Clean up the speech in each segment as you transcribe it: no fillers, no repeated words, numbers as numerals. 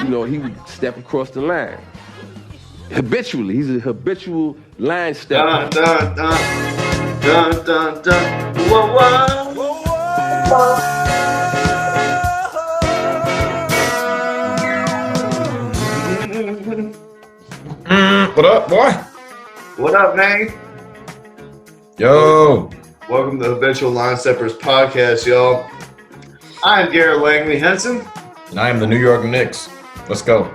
you know, he would step across the line. Habitually, he's a habitual line stepper. Dun, dun, dun, dun, dun, dun. Whoa, whoa, whoa. What up, boy? What up, man? Yo. Welcome to the Habitual Line Steppers podcast, y'all. I'm Garrett Langley Henson. And I am the New York Knicks. Let's go.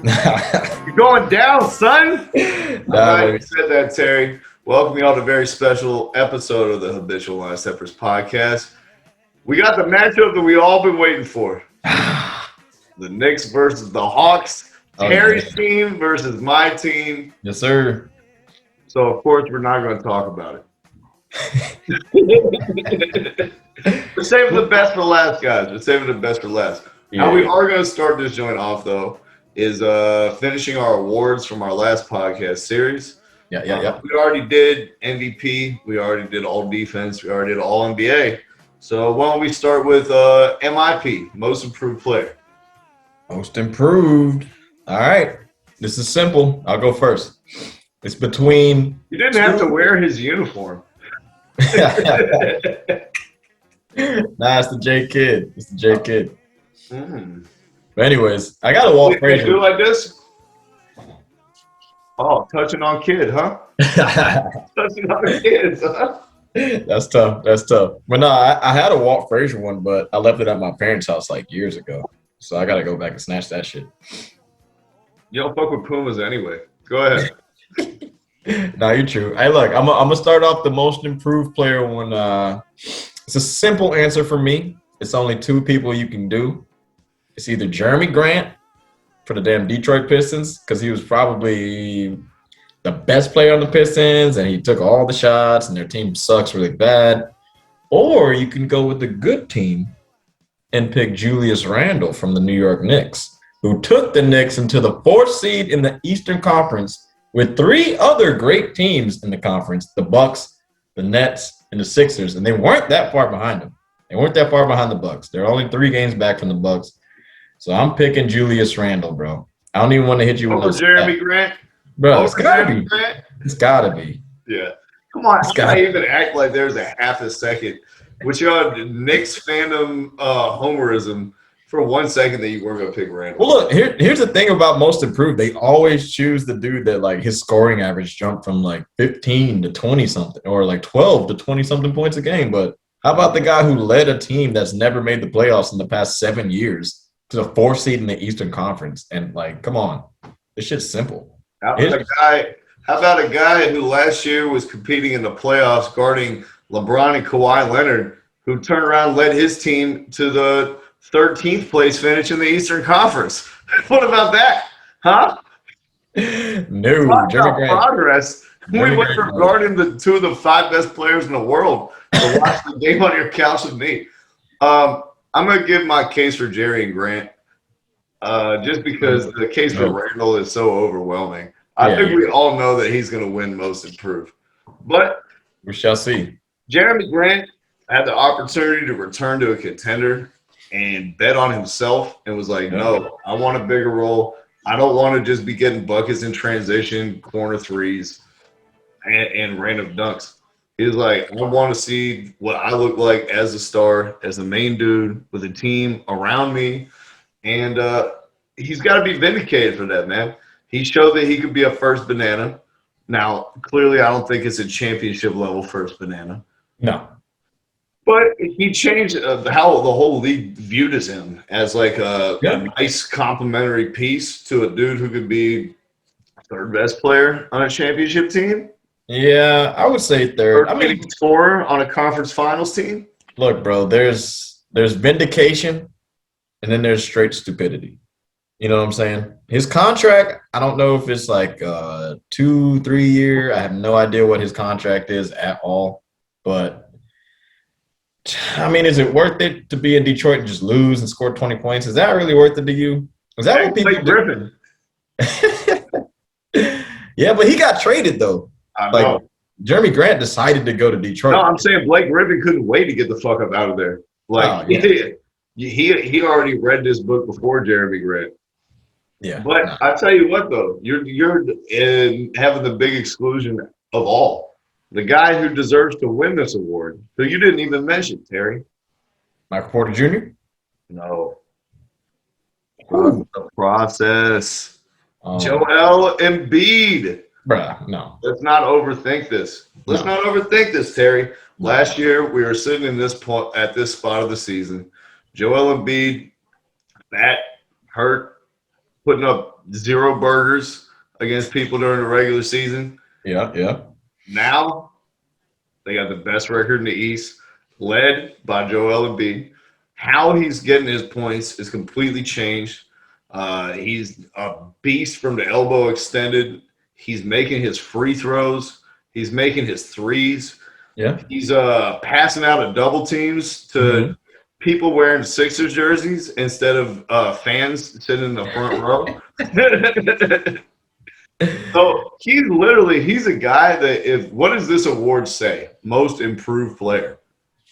You're going down, son. I said that, Terry. Welcome y'all to a very special episode of the Habitual Line Steppers podcast. We got the matchup that we all been waiting for. The Knicks versus the Hawks. Terry's team versus my team. Yes, sir. So, of course, we're not going to talk about it. We're saving the best for last, guys. We're saving the best for last. Yeah. How we are going to start this joint off, though, is finishing our awards from our last podcast series. Yeah. We already did MVP. We already did all defense. We already did all NBA. So why don't we start with MIP, most improved player. Most improved. All right. This is simple. I'll go first. It's between... You didn't have to wear his uniform. Nah, it's the J Kid. It's the J Kid. But anyways, I got a Walt Frazier. Do it like this? Oh, touching on kid, huh? Touching on kids, huh? That's tough. But no, I had a Walt Frazier one, but I left it at my parents' house like years ago. So I got to go back and snatch that shit. You don't fuck with Pumas anyway. Go ahead. No, you're true. Hey, look, I'm gonna start off the most improved player when it's a simple answer for me. It's only two people you can do. It's either Jeremy Grant for the damn Detroit Pistons, because he was probably the best player on the Pistons and he took all the shots and their team sucks really bad. Or you can go with the good team and pick Julius Randle from the New York Knicks, who took the Knicks into the 4th seed in the Eastern Conference with 3 other great teams in the conference, the Bucks, the Nets, and the Sixers, and they weren't that far behind them. They weren't that far behind the Bucks. They're only 3 games back from the Bucks. So I'm picking Julius Randle, bro. I don't even want to hit you with Jeremy Grant? Bro, it's got to be. It's got to be. Yeah. Come on, I even act like there's a half a second with your Knicks fandom homerism for 1 second that you weren't going to pick Randle. Well, look, here's the thing about most improved. They always choose the dude that, like, his scoring average jumped from, like, 15 to 20-something or, like, 12 to 20-something points a game. But how about the guy who led a team that's never made the playoffs in the past 7 years to the 4th seed in the Eastern Conference? And, like, come on. This shit's simple. How about a guy who last year was competing in the playoffs guarding LeBron and Kawhi Leonard, who turned around and led his team to the 13th place finish in the Eastern Conference? What about that? Huh? No, Jeremy Grant. Progress. We went from guarding the 2 of the 5 best players in the world to watch the game on your couch with me. I'm going to give my case for Jerry and Grant just because the case for Randle is so overwhelming. I think we all know that he's going to win most improved. But we shall see. Jeremy Grant had the opportunity to return to a contender and bet on himself and was like, no, I want a bigger role. I don't want to just be getting buckets in transition, corner threes, and random dunks. He's like, I want to see what I look like as a star, as a main dude with a team around me. And he's got to be vindicated for that, man. He showed that he could be a first banana. Now, clearly, I don't think it's a championship-level first banana. No. But he changed how the whole league viewed him as like a nice complimentary piece to a dude who could be third best player on a championship team. Yeah, I would say third. I mean, scorer on a conference finals team. Look, bro, there's vindication, and then there's straight stupidity. You know what I'm saying? His contract, I don't know if it's like 2-3 year. I have no idea what his contract is at all. But I mean, is it worth it to be in Detroit and just lose and score 20 points? Is that really worth it to you? Is that what people do? Yeah, but he got traded though. I know. Like, Jeremy Grant decided to go to Detroit. No, I'm saying Blake Griffin couldn't wait to get the fuck up out of there. Like he already read this book before Jeremy Grant. Yeah. But I tell you what, though, you're in having the big exclusion of all. The guy who deserves to win this award, who you didn't even mention, Terry. Michael Porter Jr.? No. Who? The process. Um, Joel Embiid. Bruh, no. Let's not overthink this. Let's not overthink this, Terry. No. Last year, we were sitting in this point at this spot of the season. Joel Embiid, fat, hurt, putting up 0 burgers against people during the regular season. Yeah. Now, they got the best record in the East, led by Joel Embiid. How he's getting his points is completely changed. He's a beast from the elbow extended. He's making his free throws. He's making his threes. Yeah. He's passing out of double teams to people wearing Sixers jerseys instead of fans sitting in the front row. So he's a guy that what does this award say? Most improved player.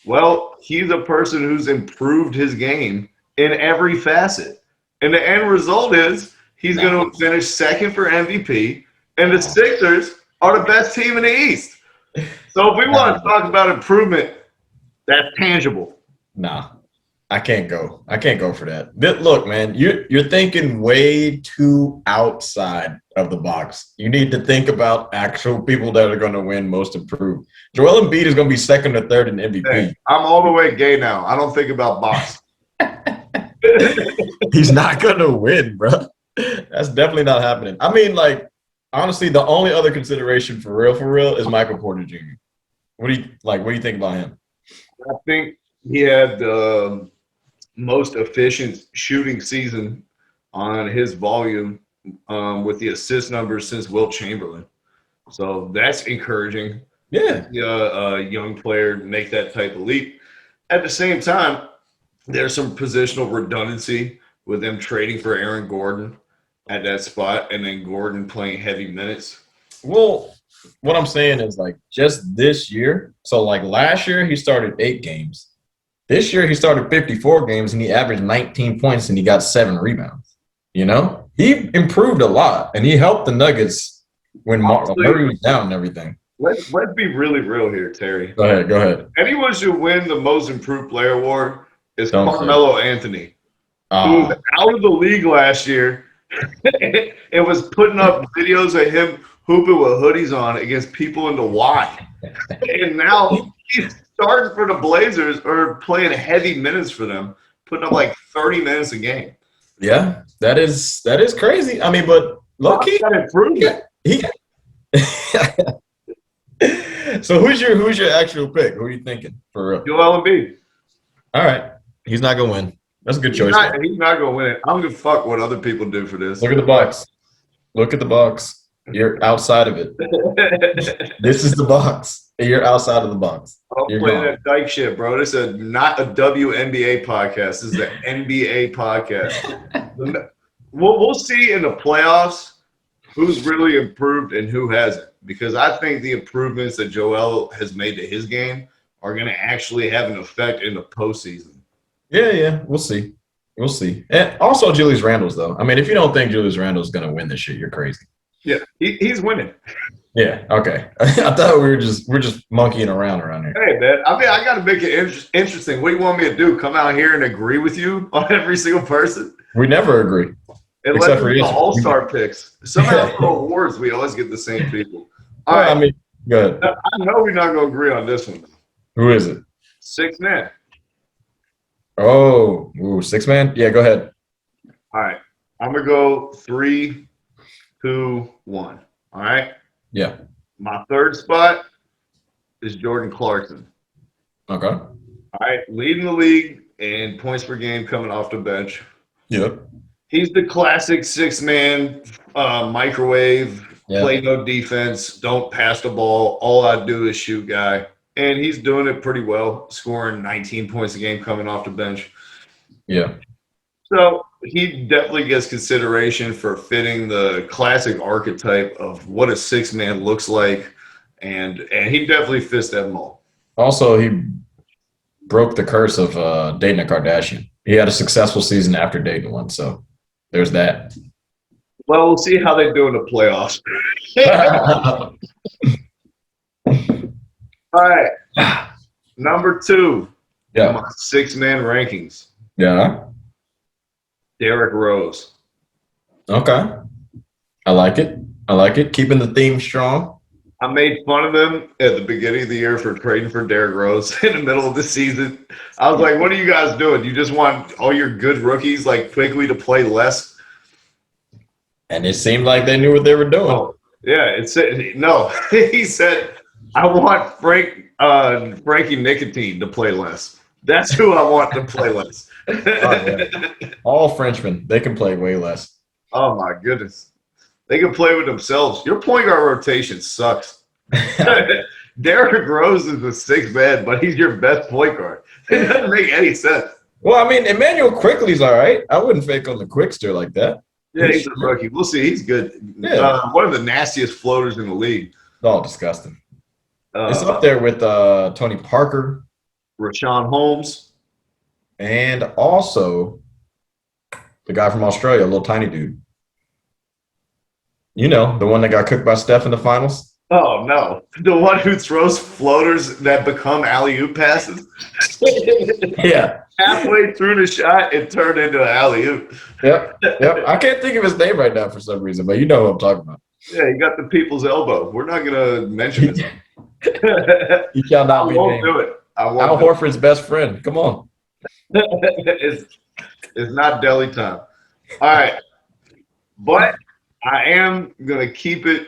Well, he's a person who's improved his game in every facet. And the end result is he's going to finish second for MVP, and the Sixers are the best team in the East. So if we want to talk about improvement, that's tangible. Nah, I can't go. I can't go for that. Look, man, you're thinking way too outside of the box. You need to think about actual people that are going to win most improved. Joel Embiid is going to be second or third in MVP. Hey, I'm all the way gay now. I don't think about box. He's not going to win, bro. That's definitely not happening. I mean, like, honestly, the only other consideration for real is Michael Porter Jr. What do you think about him? I think he had the most efficient shooting season on his volume with the assist numbers since Wilt Chamberlain. So that's encouraging. Yeah. A young player make that type of leap. At the same time, there's some positional redundancy with them trading for Aaron Gordon at that spot and then Gordon playing heavy minutes. Well, what I'm saying is, like, just this year. So, like, last year he started 8 games. This year he started 54 games and he averaged 19 points and he got 7 rebounds. You know? He improved a lot and he helped the Nuggets when Murray was down and everything. Let's be really real here, Terry. Go ahead. Anyone should win the most improved player award is Carmelo Anthony, who was out of the league last year and was putting up videos of him hooping with hoodies on against people in the Y. And now he's starting for the Blazers or playing heavy minutes for them, putting up like 30 minutes a game. Yeah, that is crazy. I mean, but low-key, he So who's your actual pick? Who are you thinking for real? Joel Embiid. All right. He's not gonna win. That's a good choice. He's not gonna win it. I don't give a fuck what other people do for this. Look at the box. Look at the box. You're outside of it. This is the box. You're outside of the box. I'm playing that dyke shit, bro. This is not a WNBA podcast. This is an NBA podcast. We'll see in the playoffs who's really improved and who hasn't. Because I think the improvements that Joel has made to his game are going to actually have an effect in the postseason. Yeah. We'll see. And also Julius Randle's, though. I mean, if you don't think Julius Randle's going to win this shit, you're crazy. Yeah, he's winning. Yeah, okay. I thought we're just monkeying around here. Hey, man, I mean, I got to make it interesting. What do you want me to do? Come out here and agree with you on every single person? We never agree. Except for the all-star picks. Somehow for awards, we always get the same people. All right. I mean, good. I know we're not going to agree on this one. Who is it? 6 man. Oh, 6 man? Yeah, go ahead. All right. I'm going to go 3, 2, 1. All right? Yeah. My third spot is Jordan Clarkson. Okay. All right. Leading the league in points per game coming off the bench. Yep. He's the classic 6-man microwave, play no defense, don't pass the ball. All I do is shoot guy. And he's doing it pretty well, scoring 19 points a game coming off the bench. Yeah. So he definitely gets consideration for fitting the classic archetype of what a 6-man looks like. And he definitely fits that mold. Also, he broke the curse of dating a Kardashian. He had a successful season after dating one, so there's that. Well, we'll see how they do in the playoffs. All right. Number 2. Yeah. My 6-man rankings. Yeah. Derrick Rose. Okay. I like it. Keeping the theme strong. I made fun of them at the beginning of the year for trading for Derrick Rose in the middle of the season. I was like, what are you guys doing? You just want all your good rookies like quickly to play less? And it seemed like they knew what they were doing. Oh, yeah, no. He said, I want Frankie Nicotine to play less. That's who I want to play less. Oh, yeah. All Frenchmen, they can play way less. Oh my goodness. They can play with themselves. Your point guard rotation sucks. Derrick Rose is the 6th man, but he's your best point guard. It doesn't make any sense. Well, I mean, Emmanuel Quickly's all right. I wouldn't fake on the Quickster like that. Yeah, he's a rookie. We'll see. He's good. Yeah. One of the nastiest floaters in the league. Oh, disgusting. It's up there with Tony Parker. Rashawn Holmes. And also the guy from Australia, a little tiny dude. You know, the one that got cooked by Steph in the finals? Oh, no. The one who throws floaters that become alley-oop passes? Yeah. Halfway through the shot, it turned into an alley-oop. Yep. I can't think of his name right now for some reason, but you know what I'm talking about. Yeah, he got the people's elbow. We're not going to mention it. You shall not be won't named. do it. Al Horford's best friend. Come on. It's not deli time. All right. But I am going to keep it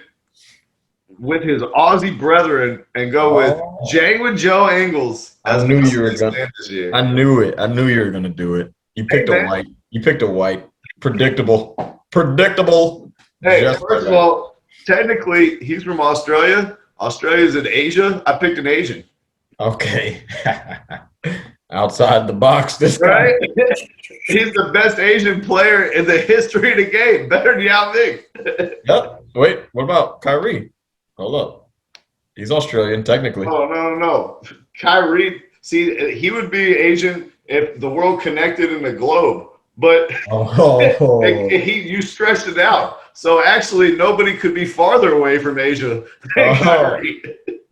with his Aussie brethren and go with Jangwin Joe Ingles. I knew you were going to. I knew it. I knew you were going to do it. You picked a white. You picked a white. Predictable. Hey, first of all, technically, he's from Australia. Australia's in Asia. I picked an Asian. Okay. Outside the box this right? He's the best Asian player in the history of the game. Better than Yao Ming. Yep. Wait, what about Kyrie? Hold up. He's Australian, technically. Oh, no. Kyrie, see, he would be Asian if the world connected in the globe. But you stretched it out. So actually, nobody could be farther away from Asia than Kyrie.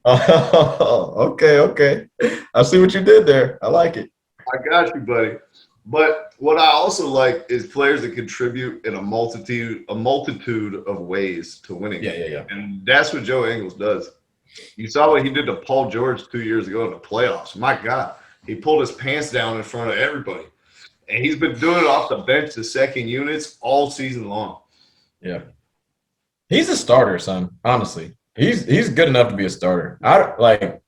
Okay. I see what you did there. I like it. I got you, buddy. But what I also like is players that contribute in a multitude of ways to winning. Yeah. And that's what Joe Ingles does. You saw what he did to Paul George 2 years ago in the playoffs. My God, he pulled his pants down in front of everybody. And he's been doing it off the bench to second units all season long. Yeah. He's a starter, son, honestly. He's good enough to be a starter. I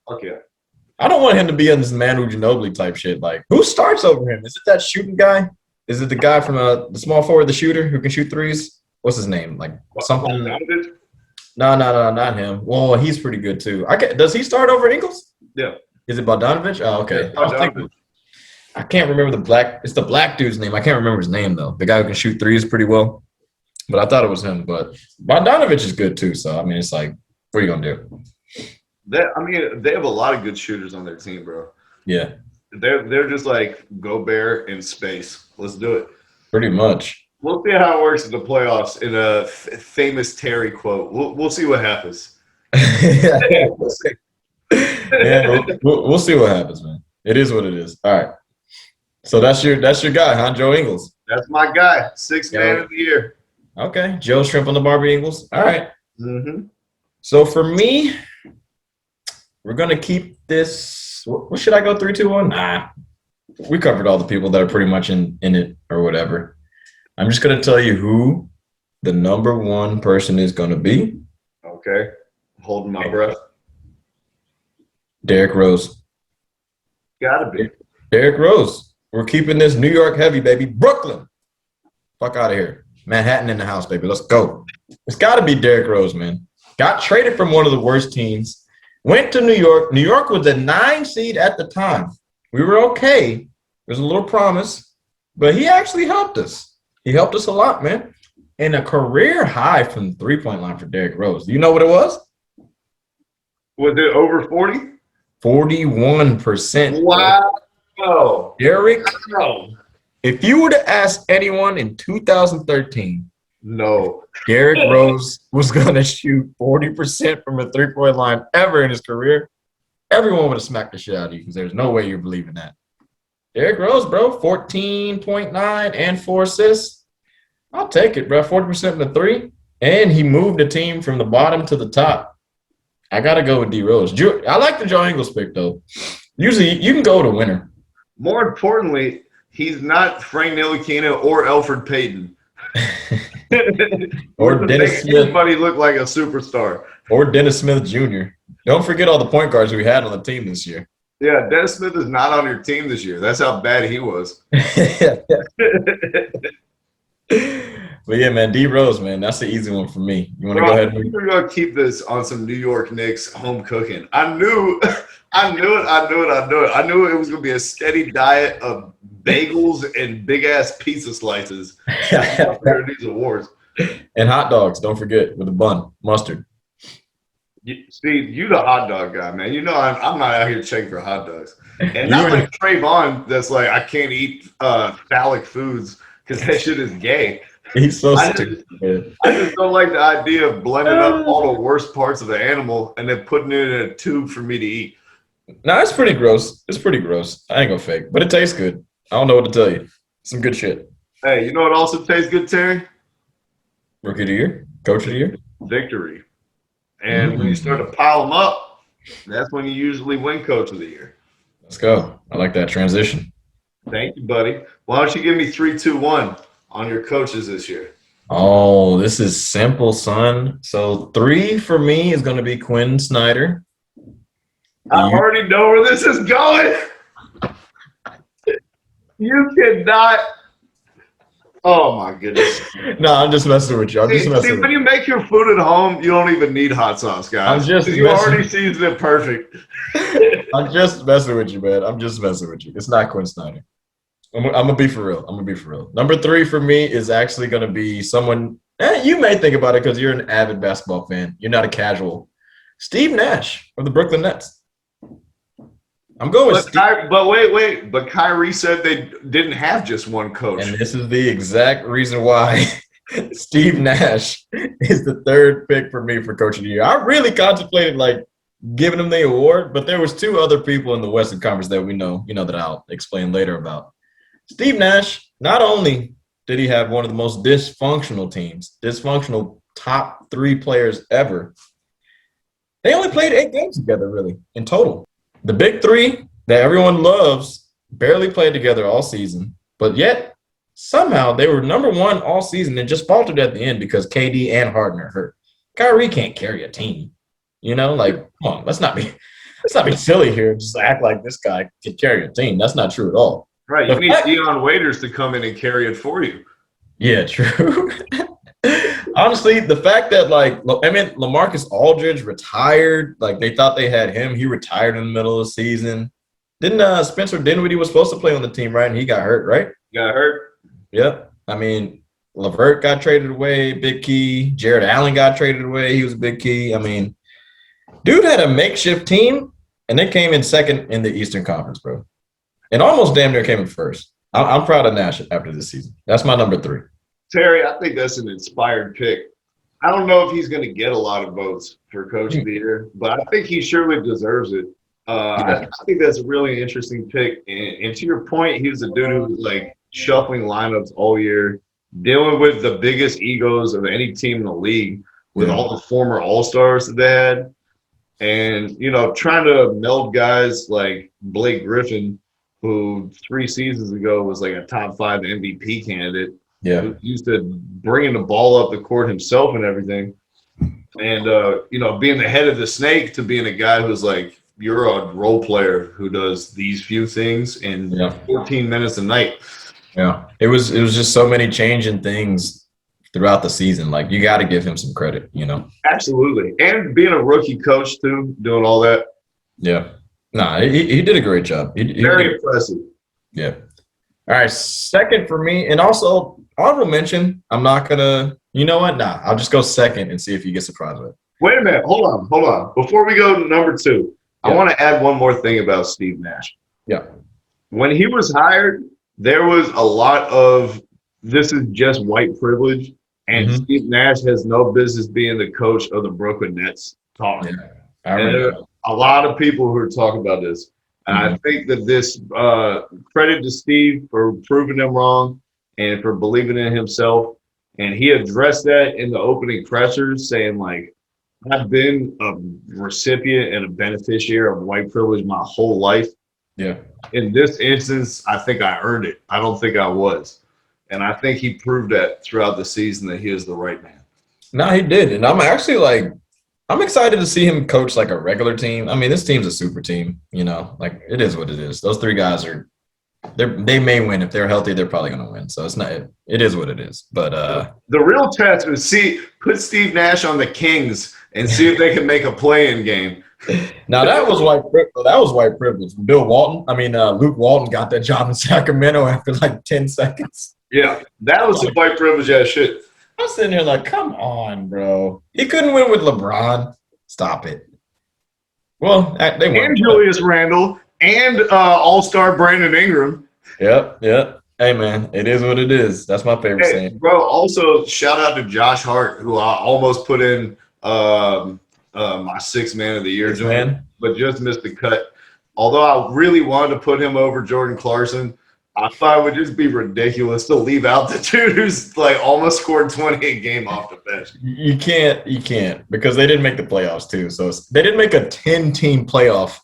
don't want him to be in this Manu Ginobili type shit. Like, who starts over him? Is it that shooting guy? Is it the guy from the small forward, the shooter who can shoot threes? What's his name? Like something. No, not him. Well, he's pretty good too. Does he start over Ingles? Yeah. Is it Bogdanovich? Oh, okay. Yeah, I can't remember it's the black dude's name. I can't remember his name though. The guy who can shoot threes pretty well. But I thought it was him. But Bogdanovich is good too. So I mean, it's like, what are you gonna do? They have a lot of good shooters on their team, bro. Yeah. They're just like Gobert in space. Let's do it. Pretty much. We'll see how it works in the playoffs. In a famous Terry quote, we'll see what happens. Yeah, we'll see what happens, man. It is what it is. All right. So that's your guy, huh? Joe Ingles. That's my guy. 6th man of the year. Okay. Joe Shrimp on the Barbie Ingles. All right. Mm-hmm. So for me, we're gonna keep this. What should I go 3, 2, 1? Nah. We covered all the people that are pretty much in it or whatever. I'm just gonna tell you who the number 1 person is gonna be. Okay. Holding my breath. Derrick Rose. Gotta be. Derrick Rose. We're keeping this New York heavy, baby. Brooklyn. Fuck out of here. Manhattan in the house, baby. Let's go. It's got to be Derrick Rose, man. Got traded from one of the worst teams. Went to New York. New York was a 9 seed at the time. We were okay. There's a little promise. But he actually helped us. He helped us a lot, man. And a career high from the three-point line for Derrick Rose. Do you know what it was? Was it over 40? 41%. Wow. Derrick, if you were to ask anyone in 2013 No. Derrick Rose was going to shoot 40% from a three-point line ever in his career, everyone would have smacked the shit out of you because there's no way you're believing that. Derrick Rose, bro, 14.9 and 4 assists. I'll take it, bro. 40% from the three. And he moved the team from the bottom to the top. I got to go with D. Rose. I like the Joe Ingles pick, though. Usually, you can go with a winner. More importantly, he's not Frank Ntilikina or Elfrid Payton. Or Dennis Smith. Everybody looked like a superstar. Or Dennis Smith Jr. Don't forget all the point guards we had on the team this year. Yeah, Dennis Smith is not on your team this year. That's how bad he was. But yeah, man, D Rose, man, that's the easy one for me. You want to go ahead? We're gonna keep this on some New York Knicks home cooking. I knew it. I knew it was gonna be a steady diet of bagels and big ass pizza slices for these awards. And hot dogs, don't forget, with a bun, mustard. Steve, you the hot dog guy, man. You know I'm not out here checking for hot dogs. And not like Trayvon that's like, I can't eat phallic foods because that shit is gay. He's so stupid. I just don't like the idea of blending up all the worst parts of the animal and then putting it in a tube for me to eat. No, it's pretty gross. It's pretty gross. I ain't gonna fake, but it tastes good. I don't know what to tell you. Some good shit. Hey, you know what also tastes good, Terry? Rookie of the year? Coach of the year? Victory. And when you start to pile them up, that's when you usually win Coach of the Year. Let's go. I like that transition. Thank you, buddy. Why don't you give me 3, 2, 1 on your coaches this year? Oh, this is simple, son. So 3 for me is going to be Quinn Snyder. I already know where this is going. You cannot. Oh, my goodness. No, I'm just messing with you. See, when you make your food at home, you don't even need hot sauce, guys. You already seasoned it perfect. I'm just messing with you, man. I'm just messing with you. It's not Quinn Snyder. I'm going to be for real. Number 3 for me is actually going to be someone you may think about it because you're an avid basketball fan. You're not a casual. Steve Nash of the Brooklyn Nets. I'm going with Steve. But wait. But Kyrie said they didn't have just one coach. And this is the exact reason why Steve Nash is the 3rd pick for me for Coach of the Year. I really contemplated giving him the award, but there was 2 other people in the Western Conference that we know, that I'll explain later about. Steve Nash, not only did he have one of the most dysfunctional top 3 players ever, they only played 8 games together, really, in total. The big 3 that everyone loves barely played together all season, but yet somehow they were number 1 all season and just faltered at the end because KD and Harden are hurt. Kyrie can't carry a team. Come on, let's not be silly here. Just act like this guy can carry a team. That's not true at all. Right, you need Dion Waiters to come in and carry it for you. Yeah, true. Honestly, the fact that LaMarcus Aldridge retired, they thought they had him. He retired in the middle of the season. Didn't Spencer Dinwiddie was supposed to play on the team, right? And he got hurt, right? Got hurt. Yep. I mean, LeVert got traded away, big key. Jared Allen got traded away. He was a big key. I mean, dude had a makeshift team, and they came in 2nd in the Eastern Conference, bro. And almost damn near came in 1st. I'm proud of Nash after this season. That's my number 3. Terry, I think that's an inspired pick. I don't know if he's going to get a lot of votes for Coach of the Year, but I think he surely deserves it. I think that's a really interesting pick. And to your point, he was a dude who was shuffling lineups all year, dealing with the biggest egos of any team in the league with all the former All-Stars that they had. And, trying to meld guys like Blake Griffin, who 3 seasons ago was a top 5 MVP candidate. Yeah. Who used to bringing the ball up the court himself and everything. And, being the head of the snake to being a guy who's you're a role player who does these few things in 14 minutes a night. Yeah. It was just so many changing things throughout the season. You got to give him some credit, Absolutely. And being a rookie coach, too, doing all that. Yeah. Nah, he did a great job. Very impressive. Yeah. All right, 2nd for me. And also, honorable mention, I'm not going to – you know what? Nah, I'll just go 2nd and see if you get surprised with it. Wait a minute. Hold on. Before we go to number 2, I want to add one more thing about Steve Nash. Yeah. When he was hired, there was a lot of this is just white privilege And Mhm. Steve Nash has no business being the coach of the Brooklyn Nets. Talk. Yeah, I And there remember. are a lot of people who are talking about this. And I Mhm. think that this credit to Steve for proving them wrong and for believing in himself. And he addressed that in the opening pressers, saying, like, I've been a recipient and a beneficiary of white privilege my whole life. Yeah. In this instance, I think I earned it. I don't think I was. And I think he proved that throughout the season that he is the right man. No, he did, and I'm actually like, I'm excited to see him coach like a regular team. I mean, this team's a super team. You know, like it is what it is. Those three guys are, they may win if they're healthy. They're probably going to win. So it's not. It is what it is. But The real test is put Steve Nash on the Kings and see if they can make a play-in game. now that was white privilege. That was white privilege. Bill Walton. I mean, Luke Walton got that job in Sacramento after like 10 seconds. Yeah, that was some white privilege ass shit. I'm sitting here like, come on, bro. He couldn't win with LeBron. Stop it. Well, they won. And Julius Randle and All-Star Brandon Ingram. Yep. Hey, man, it is what it is. That's my favorite saying. Bro, also shout out to Josh Hart, who I almost put in my sixth man of the year, Man. but just missed the cut. Although I really wanted to put him over Jordan Clarkson, I thought it would just be ridiculous to leave out the dude who's like almost scored 20 a game off the bench. You can't because they didn't make the playoffs too. So they didn't make a 10-team playoff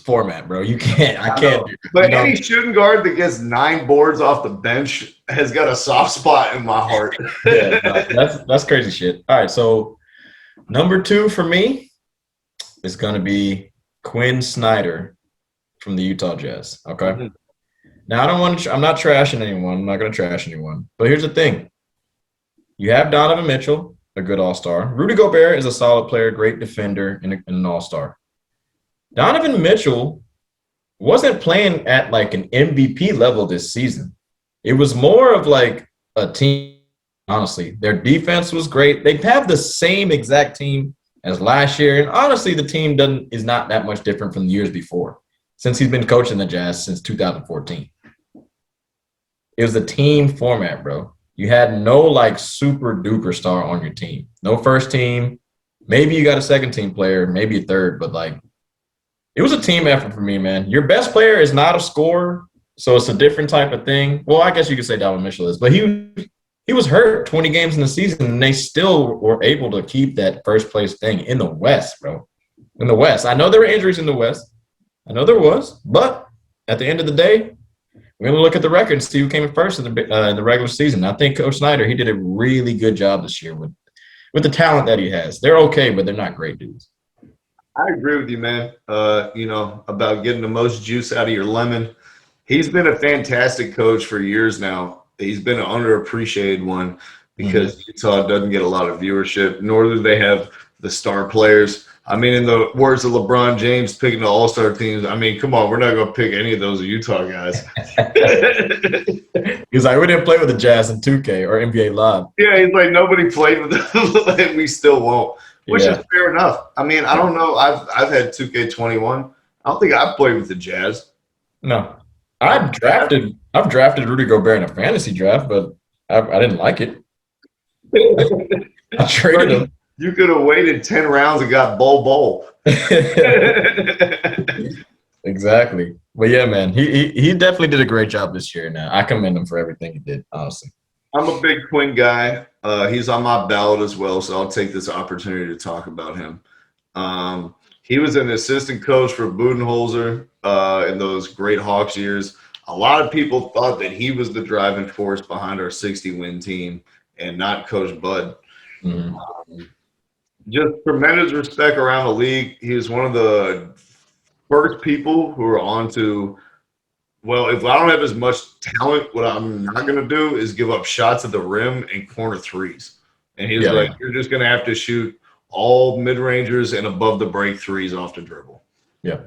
format, bro. You can't. I can't do that. But any shooting guard that gets 9 boards off the bench has got a soft spot in my heart. Yeah, that's crazy shit. All right, so number 2 for me is gonna be Quinn Snyder from the Utah Jazz. Okay. Mm-hmm. Now I'm not trashing anyone. I'm not gonna trash anyone. But here's the thing: you have Donovan Mitchell, a good all-star. Rudy Gobert is a solid player, great defender, and an all-star. Donovan Mitchell wasn't playing at like an MVP level this season. It was more of like a team, honestly. Their defense was great. They have the same exact team as last year. And honestly, the team is not that much different from the years before, since he's been coaching the Jazz since 2014. It was a team format, bro. You had no like super duper star on your team. No first team. Maybe you got a second team player, maybe a third, but like it was a team effort for me, man. Your best player is not a scorer, so it's a different type of thing. Well, I guess you could say Donovan Mitchell is, but he was hurt 20 games in the season, and they still were able to keep that first place thing in the West, bro. In the West. I know there were injuries in the West. I know there was, but at the end of the day, we're going to look at the record and see who came in first in the regular season. I think Coach Snyder, he did a really good job this year with the talent that he has. They're okay, but they're not great dudes. I agree with you, man. About getting the most juice out of your lemon. He's been a fantastic coach for years now. He's been an underappreciated one because Utah doesn't get a lot of viewership, nor do they have the star players. I mean, in the words of LeBron James picking the all-star teams, I mean, come on, we're not going to pick any of those Utah guys. He's like, we didn't play with the Jazz in 2K or NBA Live. Yeah, he's like, nobody played with them, and we still won't, which is fair enough. I mean, I don't know. I've had 2K21. I don't think I've played with the Jazz. No. I've drafted Rudy Gobert in a fantasy draft, but I didn't like it. I traded him. You could have waited 10 rounds and got bowl. Exactly. But yeah, man, he definitely did a great job this year. Now I commend him for everything he did, honestly. I'm a big Quinn guy. He's on my ballot as well, so I'll take this opportunity to talk about him. He was an assistant coach for Budenholzer in those great Hawks years. A lot of people thought that he was the driving force behind our 60-win team and not Coach Bud. Mm-hmm. Just tremendous respect around the league. He was one of the first people who were on to, well, if I don't have as much talent, what I'm not going to do is give up shots at the rim and corner threes. And he was like, you're just going to have to shoot all mid-rangers and above the break threes off the dribble. Yeah.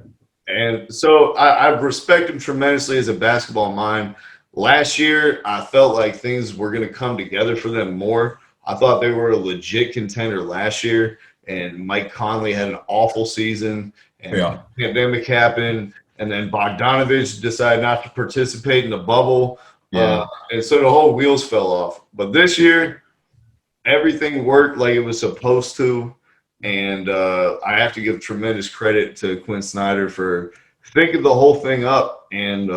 And so I respect him tremendously as a basketball mind. Last year, I felt like things were going to come together for them more. I thought they were a legit contender last year, and Mike Conley had an awful season, and the pandemic happened, and then Bogdanovich decided not to participate in the bubble, and so the whole wheels fell off. But this year, everything worked like it was supposed to. And I have to give tremendous credit to Quinn Snyder for thinking the whole thing up and,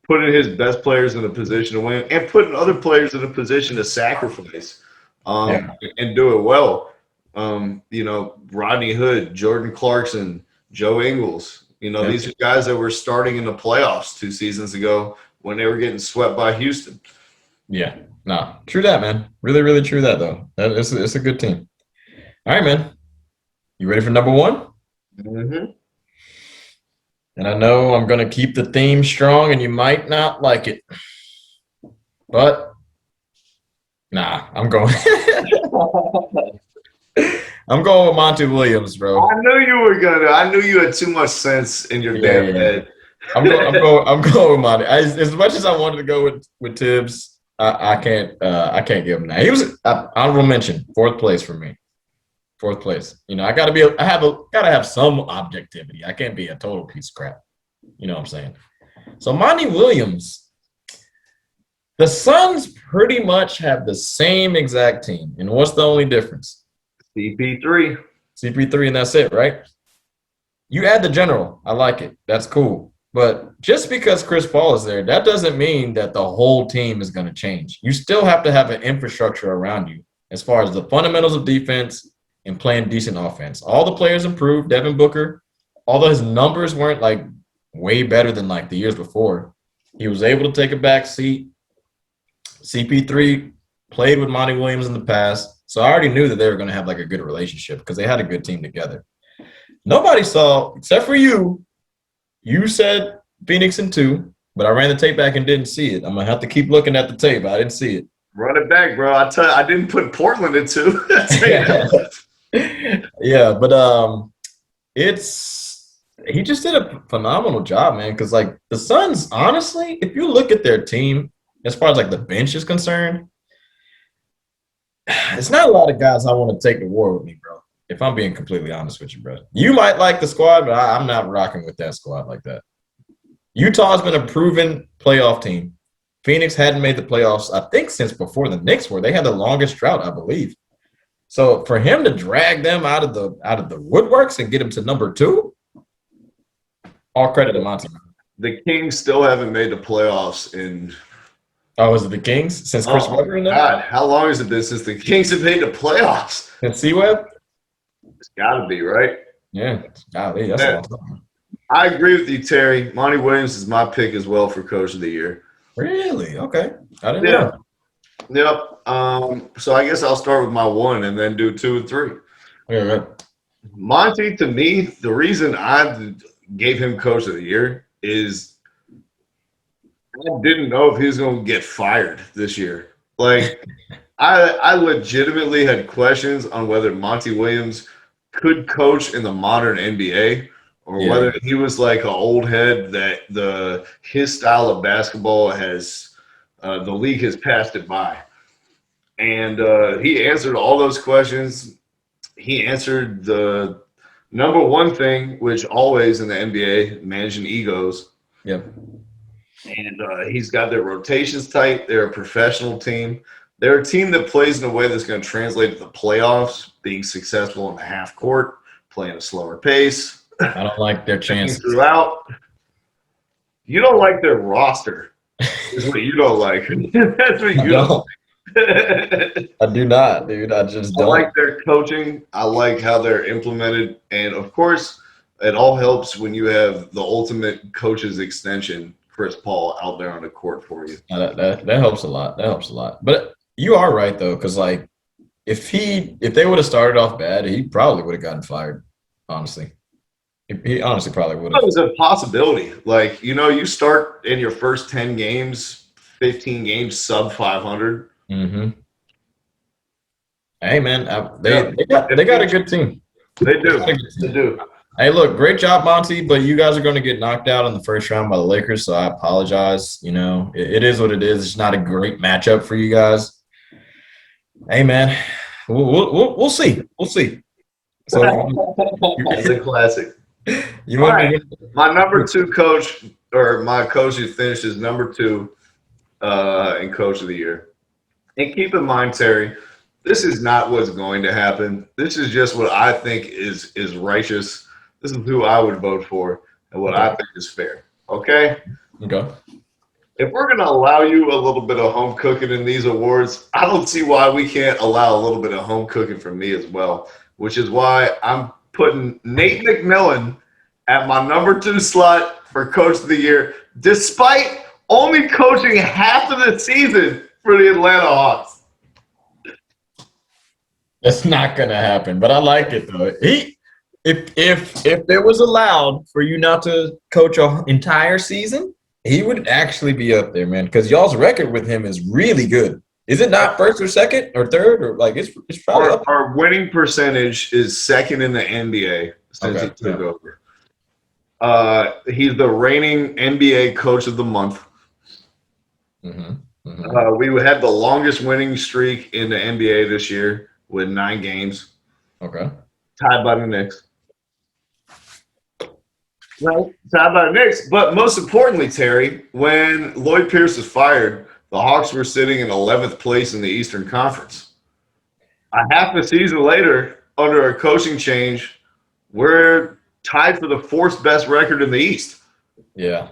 putting his best players in a position to win and putting other players in a position to sacrifice and do it well. Rodney Hood, Jordan Clarkson, Joe Ingles, these are guys that were starting in the playoffs 2 seasons ago when they were getting swept by Houston. Yeah, no, true that, man. Really, really true that, though. It's a good team. All right, man. You ready for number 1? Mm-hmm. And I know I'm going to keep the theme strong, and you might not like it. But, nah, I'm going. I'm going with Monty Williams, bro. I knew you were gonna. I knew you had too much sense in your damn head. I'm going with Monty. As much as I wanted to go with Tibbs, I can't give him that. He was honorable mention, 4th place for me. 4th place. I gotta have some objectivity. I can't be a total piece of crap. You know what I'm saying? So Monty Williams, the Suns pretty much have the same exact team. And what's the only difference? CP3. CP3, and that's it, right? You add the general. I like it. That's cool. But just because Chris Paul is there, that doesn't mean that the whole team is going to change. You still have to have an infrastructure around you as far as the fundamentals of defense and playing decent offense. All the players improved. Devin Booker, although his numbers weren't like way better than like the years before, he was able to take a back seat. CP3 played with Monty Williams in the past, so I already knew that they were going to have like a good relationship because they had a good team together. Nobody saw, except for you. You said Phoenix in 2, but I ran the tape back and didn't see it. I'm going to have to keep looking at the tape. I didn't see it. Run it back, bro. I didn't put Portland in 2. Yeah, but he just did a phenomenal job, man, because like the Suns, honestly, if you look at their team, as far as like the bench is concerned, it's not a lot of guys I want to take to war with me, bro. If I'm being completely honest with you, bro. You might like the squad, but I'm not rocking with that squad like that. Utah's been a proven playoff team. Phoenix hadn't made the playoffs, I think, since before the Knicks were. They had the longest drought, I believe. So for him to drag them out of the woodworks and get them to number 2, all credit to Monty. The Kings still haven't made the playoffs in. Oh, is it the Kings since Chris Webber in there? God, how long has it been since the Kings have made the playoffs? And C-Web? It's got to be, right? Yeah. Golly, that's a long time. I agree with you, Terry. Monty Williams is my pick as well for Coach of the Year. Really? Okay. I didn't know. Yep. So I guess I'll start with my 1 and then do 2 and 3. Okay, right. Monty, to me, the reason I gave him Coach of the Year is I didn't know if he was going to get fired this year. Like, I legitimately had questions on whether Monty Williams could coach in the modern NBA or whether he was like an old head that his style of basketball has the league has passed it by. And he answered all those questions. He answered the number 1 thing, which always in the NBA, managing egos. Yep. And he's got their rotations tight. They're a professional team. They're a team that plays in a way that's going to translate to the playoffs, being successful in the half court, playing a slower pace. I don't like their chances. Throughout. You don't like their roster. Is what you don't like. That's what you don't like. I do not, dude. I just don't. I like their coaching. I like how they're implemented. And, of course, it all helps when you have the ultimate coach's extension, Chris Paul, out there on the court for you. That helps a lot. That helps a lot. But you are right, though, because, like, if they would have started off bad, he probably would have gotten fired, honestly. He honestly probably would have. It was a possibility. Like, you start in your first 10 games, 15 games, sub 500. Mm-hmm. Hey, man, they got a good team. They do. They do. Hey, look, great job, Monty, but you guys are going to get knocked out in the first round by the Lakers, so I apologize. It is what it is. It's not a great matchup for you guys. Hey, man, we'll see. We'll see. So it's a classic. You want right. My number 2 coach, or my coach who finished as number 2 in Coach of the Year. And keep in mind, Terry, this is not what's going to happen. This is just what I think is righteous. This is who I would vote for and what I think is fair. Okay? Okay. If we're going to allow you a little bit of home cooking in these awards, I don't see why we can't allow a little bit of home cooking from me as well, which is why I'm putting Nate McMillan at my number 2 slot for Coach of the Year, despite only coaching half of the season for the Atlanta Hawks. That's not gonna happen, but I like it though. If it was allowed for you not to coach an entire season, he would actually be up there, man. Because y'all's record with him is really good. Is it not first or second or third or like it's probably up there? Our winning percentage is second in the NBA since he took over. He's the reigning NBA Coach of the Month. We had the longest winning streak in the NBA this year with 9 games. Okay. Tied by the Knicks. Right, tied by the Knicks. But most importantly, Terry, when Lloyd Pierce was fired, the Hawks were sitting in 11th place in the Eastern Conference. A half a season later, under a coaching change, we're tied for the 4th best record in the East. Yeah,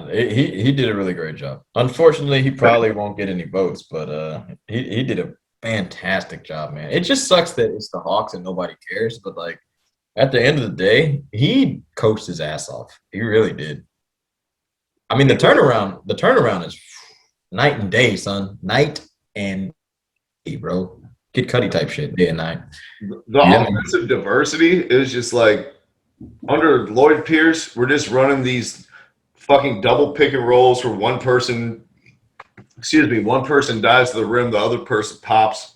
he did a really great job. Unfortunately, he probably won't get any votes, but he did a fantastic job, man. It just sucks that it's the Hawks and nobody cares, but like at the end of the day, he coached his ass off. He really did. I mean, the turnaround is night and day, son. Night and day, bro. Kid Cudi type shit, day and night. The offensive diversity is just like under Lloyd Pierce, we're just running these fucking double pick and rolls where one person dives to the rim, the other person pops.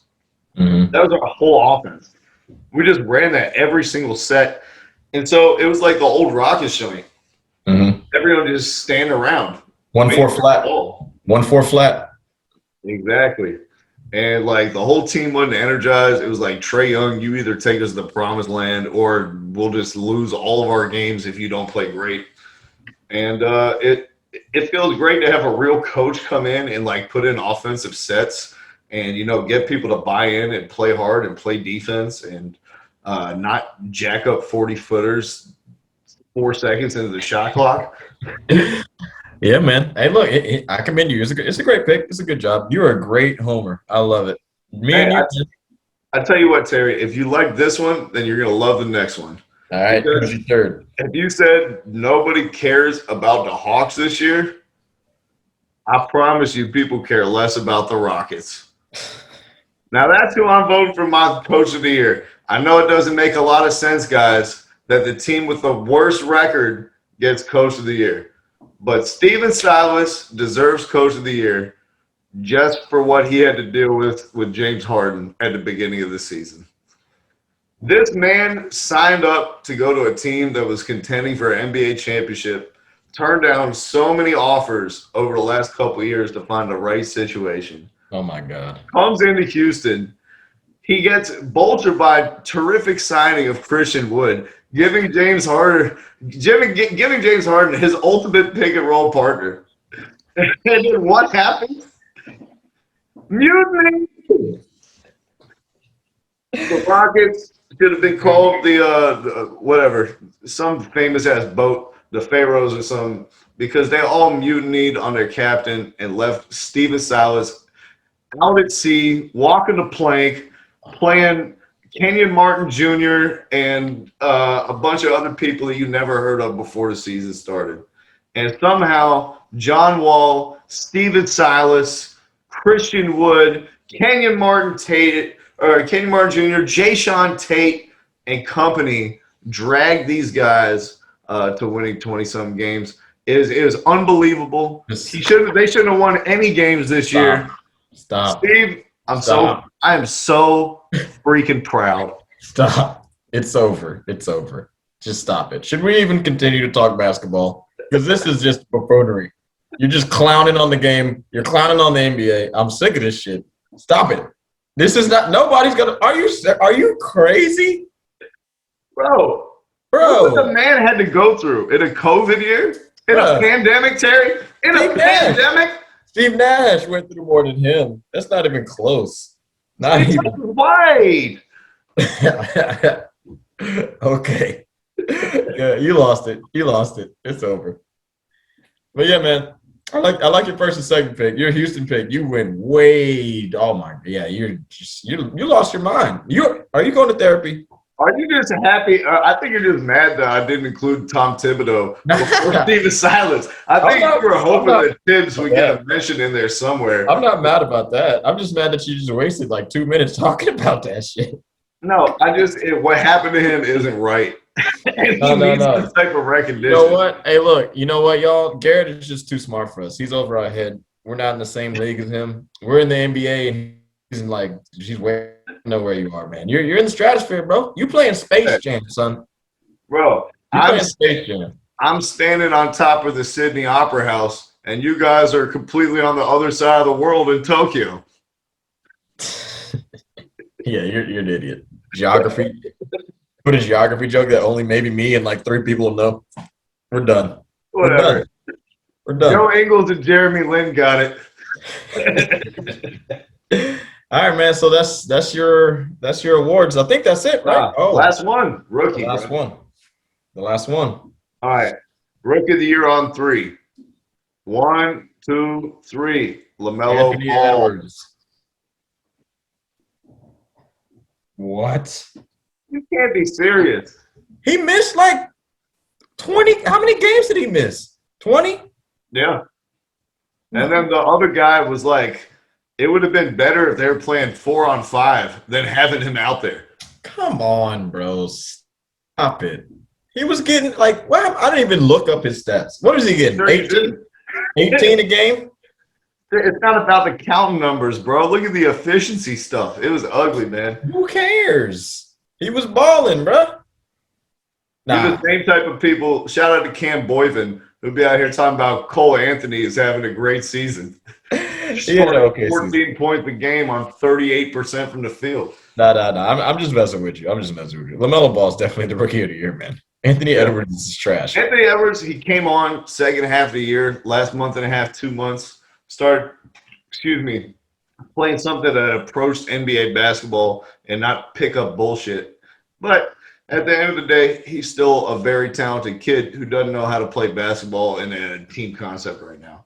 That was our whole offense. We just ran that every single set. And so it was like the old Rockets showing. Everyone just stand around. 1-4 flat. 1-4 flat. Exactly. And like the whole team wasn't energized. It was like, Trae Young, you either take us to the promised land or we'll just lose all of our games if you don't play great. And it feels great to have a real coach come in and like put in offensive sets and, you know, get people to buy in and play hard and play defense and not jack up 40-footers 4 seconds into the shot clock. Yeah, man. Hey, look, I commend you. It's a great pick. It's a good job. You're a great homer. I love it. I tell you what, Terry, if you like this one, then you're going to love the next one. All right, who's your third? If you said nobody cares about the Hawks this year, I promise you people care less about the Rockets. Now, that's who I'm voting for my Coach of the Year. I know it doesn't make a lot of sense, guys, that the team with the worst record gets Coach of the Year. But Silas deserves Coach of the Year just for what he had to deal with James Harden at the beginning of the season. This man signed up to go to a team that was contending for an NBA championship, turned down so many offers over the last couple of years to find the right situation. Oh, my God. Comes into Houston. He gets bolstered by a terrific signing of Christian Wood, giving James Harden his ultimate pick and roll partner. And then what happens? Mutiny. The Rockets should have been called the whatever, some famous ass boat, the Pharaohs or something, because they all mutinied on their captain and left Silas out at sea, walking the plank, playing Kenyon Martin Jr. and a bunch of other people that you never heard of before the season started. And somehow John Wall, Silas, Christian Wood, Kenyon Martin Jr., Jayshawn Tate, and company dragged these guys to winning 20-some games. It was unbelievable. They shouldn't have won any games this year. Stop. Steve, I am so freaking proud. Stop. It's over. It's over. Just stop it. Should we even continue to talk basketball? Because this is just buffoonery. You're just clowning on the game. You're clowning on the NBA. I'm sick of this shit. Stop it. This is not – nobody's going to – are you crazy? Bro. What the man had to go through in a COVID year? In a pandemic, Terry? In a pandemic? Steve Nash went through more than him. That's not even close. Not He's even. white. Okay. Yeah, you lost it. You lost it. It's over. But yeah, man. I like your first and second pick. Your Houston pick. You went way. Oh my. Yeah, you lost your mind. Are you going to therapy? Are you just happy? I think you're just mad that I didn't include Tom Thibodeau before Steven Silas. I think you were hoping that Tibbs would get a mention in there somewhere. I'm not mad about that. I'm just mad that you just wasted like 2 minutes talking about that shit. No, what happened to him isn't right. And he needs this type of recognition. You know what? Hey, look. You know what, y'all? Garrett is just too smart for us. He's over our head. We're not in the same league as him. We're in the NBA, and she's way know where you are, man. You're in the stratosphere, bro. You playing Space Jam, son. Bro, Space Jam. I'm standing on top of the Sydney Opera House, and you guys are completely on the other side of the world in Tokyo. Yeah, you're an idiot. Geography. Put a geography joke that only maybe me and like 3 people know. We're done. Whatever. We're done. Joe Ingles and Jeremy Lin got it. All right, man. So that's your awards. I think that's it, right? Last one, rookie. The last one. All right, rookie of the year on 3. 1, 2, 3. LaMelo Ball. What? You can't be serious. He missed like 20. How many games did he miss? 20? Yeah. And then the other guy was like, it would have been better if they were playing 4-on-5 than having him out there. Come on, bro. Stop it. He was getting like, wow, I didn't even look up his stats. What is he getting? 18? 18 a game? It's not about the counting numbers, bro. Look at the efficiency stuff. It was ugly, man. Who cares? He was balling, bro. Nah. He's the same type of people. Shout out to Cam Boyven, who'd be out here talking about Cole Anthony is having a great season. Okay 14 season. Points a game on 38% from the field. Nah. I'm just messing with you. LaMelo Ball is definitely the rookie of the year, man. Anthony Edwards is trash. Anthony Edwards, he came on second half of the year, last month and a half, 2 months. Started, playing something that approached NBA basketball and not pick up bullshit. But at the end of the day, he's still a very talented kid who doesn't know how to play basketball in a team concept right now.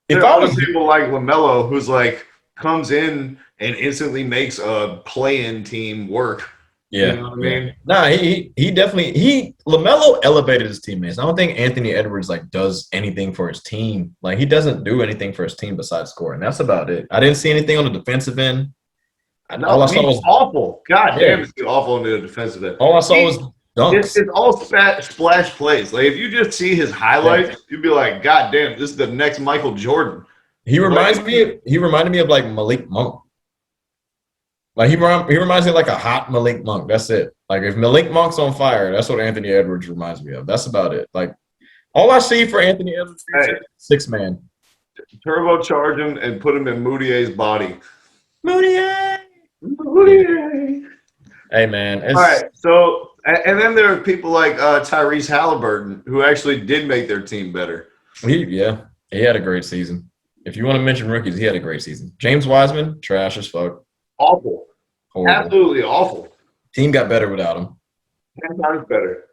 If I was people like LaMelo, who's like comes in and instantly makes a play-in team work. Yeah. You know what I mean? Nah, he definitely LaMelo elevated his teammates. I don't think Anthony Edwards like does anything for his team. Like he doesn't do anything for his team besides scoring. That's about it. I didn't see anything on the defensive end. All I saw was awful. God damn, it's awful on the defensive end. All I saw was dunks. It's all splash plays. Like if you just see his highlights, you'd be like, God damn, this is the next Michael Jordan. He reminded me of like Malik Monk. Like he reminds me of like a hot Malik Monk. That's it. Like if Malik Monk's on fire, that's what Anthony Edwards reminds me of. That's about it. Like all I see for Anthony Edwards is 6-man. Turbocharge him and put him in Moutier's body. Moutier. Hey man. All right. So and then there are people like Tyrese Halliburton who actually did make their team better. He had a great season. If you want to mention rookies, he had a great season. James Wiseman, trash as fuck. Awful. Horrible. Absolutely awful. Team got better without him. 10 times better.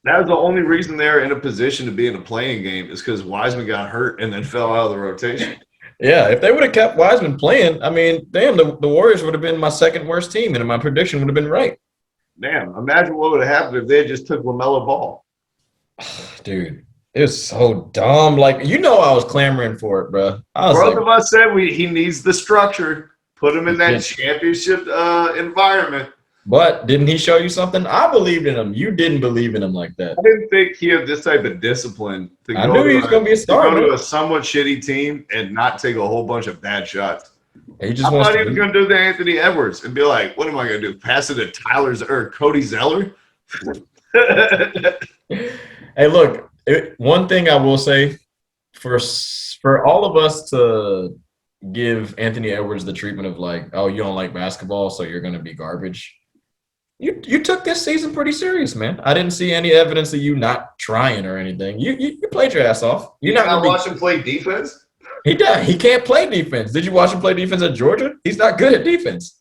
That was the only reason they're in a position to be in a playing game is because Wiseman got hurt and then fell out of the rotation. Yeah, if they would have kept Wiseman playing, I mean, damn, the Warriors would have been my second worst team, and my prediction would have been right. Damn, imagine what would have happened if they had just took LaMelo Ball. Dude, it was so dumb. Like, you know I was clamoring for it, bro. Both of us said he needs the structure. Put him in that championship environment. But didn't he show you something? I believed in him. You didn't believe in him like that. I didn't think he had this type of discipline to I knew he was going to be a star. Go to a somewhat shitty team and not take a whole bunch of bad shots. I thought he was going to do the Anthony Edwards and be like, what am I going to do? Pass it to Cody Zeller? Hey, look, one thing I will say, for all of us to give Anthony Edwards the treatment of like, oh, you don't like basketball, so you're going to be garbage. You took this season pretty serious, man. I didn't see any evidence of you not trying or anything. You played your ass off. You're not gonna watch him play defense? He does. He can't play defense. Did you watch him play defense at Georgia? He's not good at defense.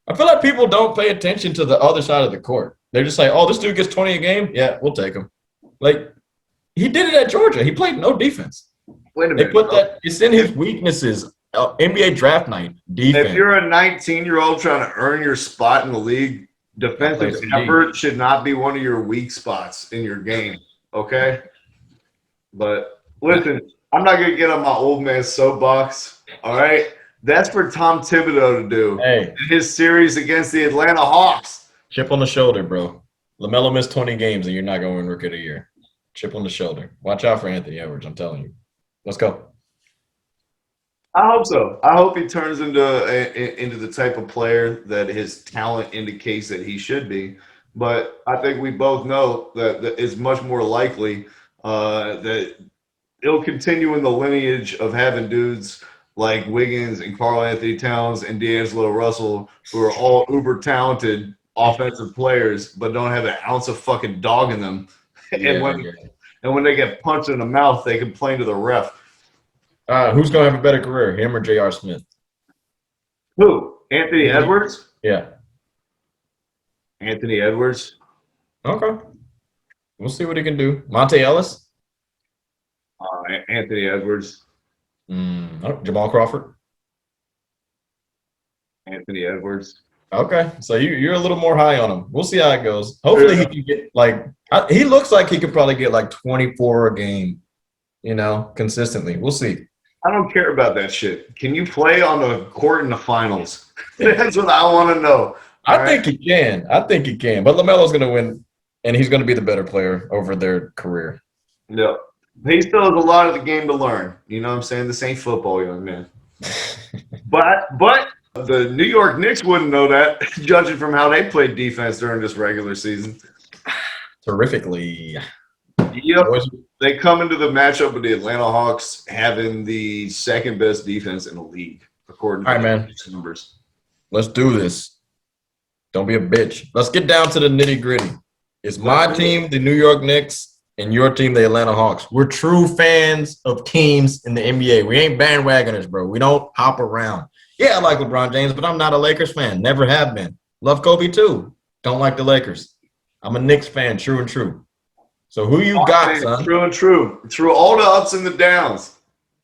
I feel like people don't pay attention to the other side of the court. They're just like, oh, this dude gets 20 a game. Yeah, we'll take him. Like, he did it at Georgia. He played no defense. Wait a minute. They put that. It's in his weaknesses. NBA draft night defense. If you're a 19-year-old trying to earn your spot in the league, defensive effort should not be one of your weak spots in your game. Okay, but listen, I'm not gonna get on my old man soapbox. All right, that's for Tom Thibodeau to do. Hey, in his series against the Atlanta Hawks. Chip on the shoulder, bro. LaMelo missed 20 games, and you're not going to win Rookie of the Year. Chip on the shoulder. Watch out for Anthony Edwards. I'm telling you. Let's go. I hope so. I hope he turns into the type of player that his talent indicates that he should be. But I think we both know that it's much more likely that it'll continue in the lineage of having dudes like Wiggins and Karl Anthony Towns and D'Angelo Russell, who are all uber talented offensive players, but don't have an ounce of fucking dog in them. And when they get punched in the mouth, they complain to the ref. Who's going to have a better career, him or J.R. Smith? Who? Anthony Edwards? Yeah. Anthony Edwards. Okay. We'll see what he can do. Monte Ellis? Anthony Edwards. Jamal Crawford? Anthony Edwards. Okay. So you're a little more high on him. We'll see how it goes. Hopefully he can get he looks like he could probably get like 24 a game, consistently. We'll see. I don't care about that shit. Can you play on the court in the finals? That's what I want to know. I think he can. But LaMelo's going to win, and he's going to be the better player over their career. No. He still has a lot of the game to learn. You know what I'm saying? This ain't football, young man. But the New York Knicks wouldn't know that, judging from how they played defense during this regular season. Terrifically. Yep. They come into the matchup with the Atlanta Hawks having the second best defense in the league, according to the numbers. Let's do this. Don't be a bitch. Let's get down to the nitty-gritty. It's my team, the New York Knicks, and your team, the Atlanta Hawks. We're true fans of teams in the NBA. We ain't bandwagoners, bro. We don't hop around. Yeah, I like LeBron James, but I'm not a Lakers fan. Never have been. Love Kobe, too. Don't like the Lakers. I'm a Knicks fan, true and true. So who you got, son? True and true. Through all the ups and the downs.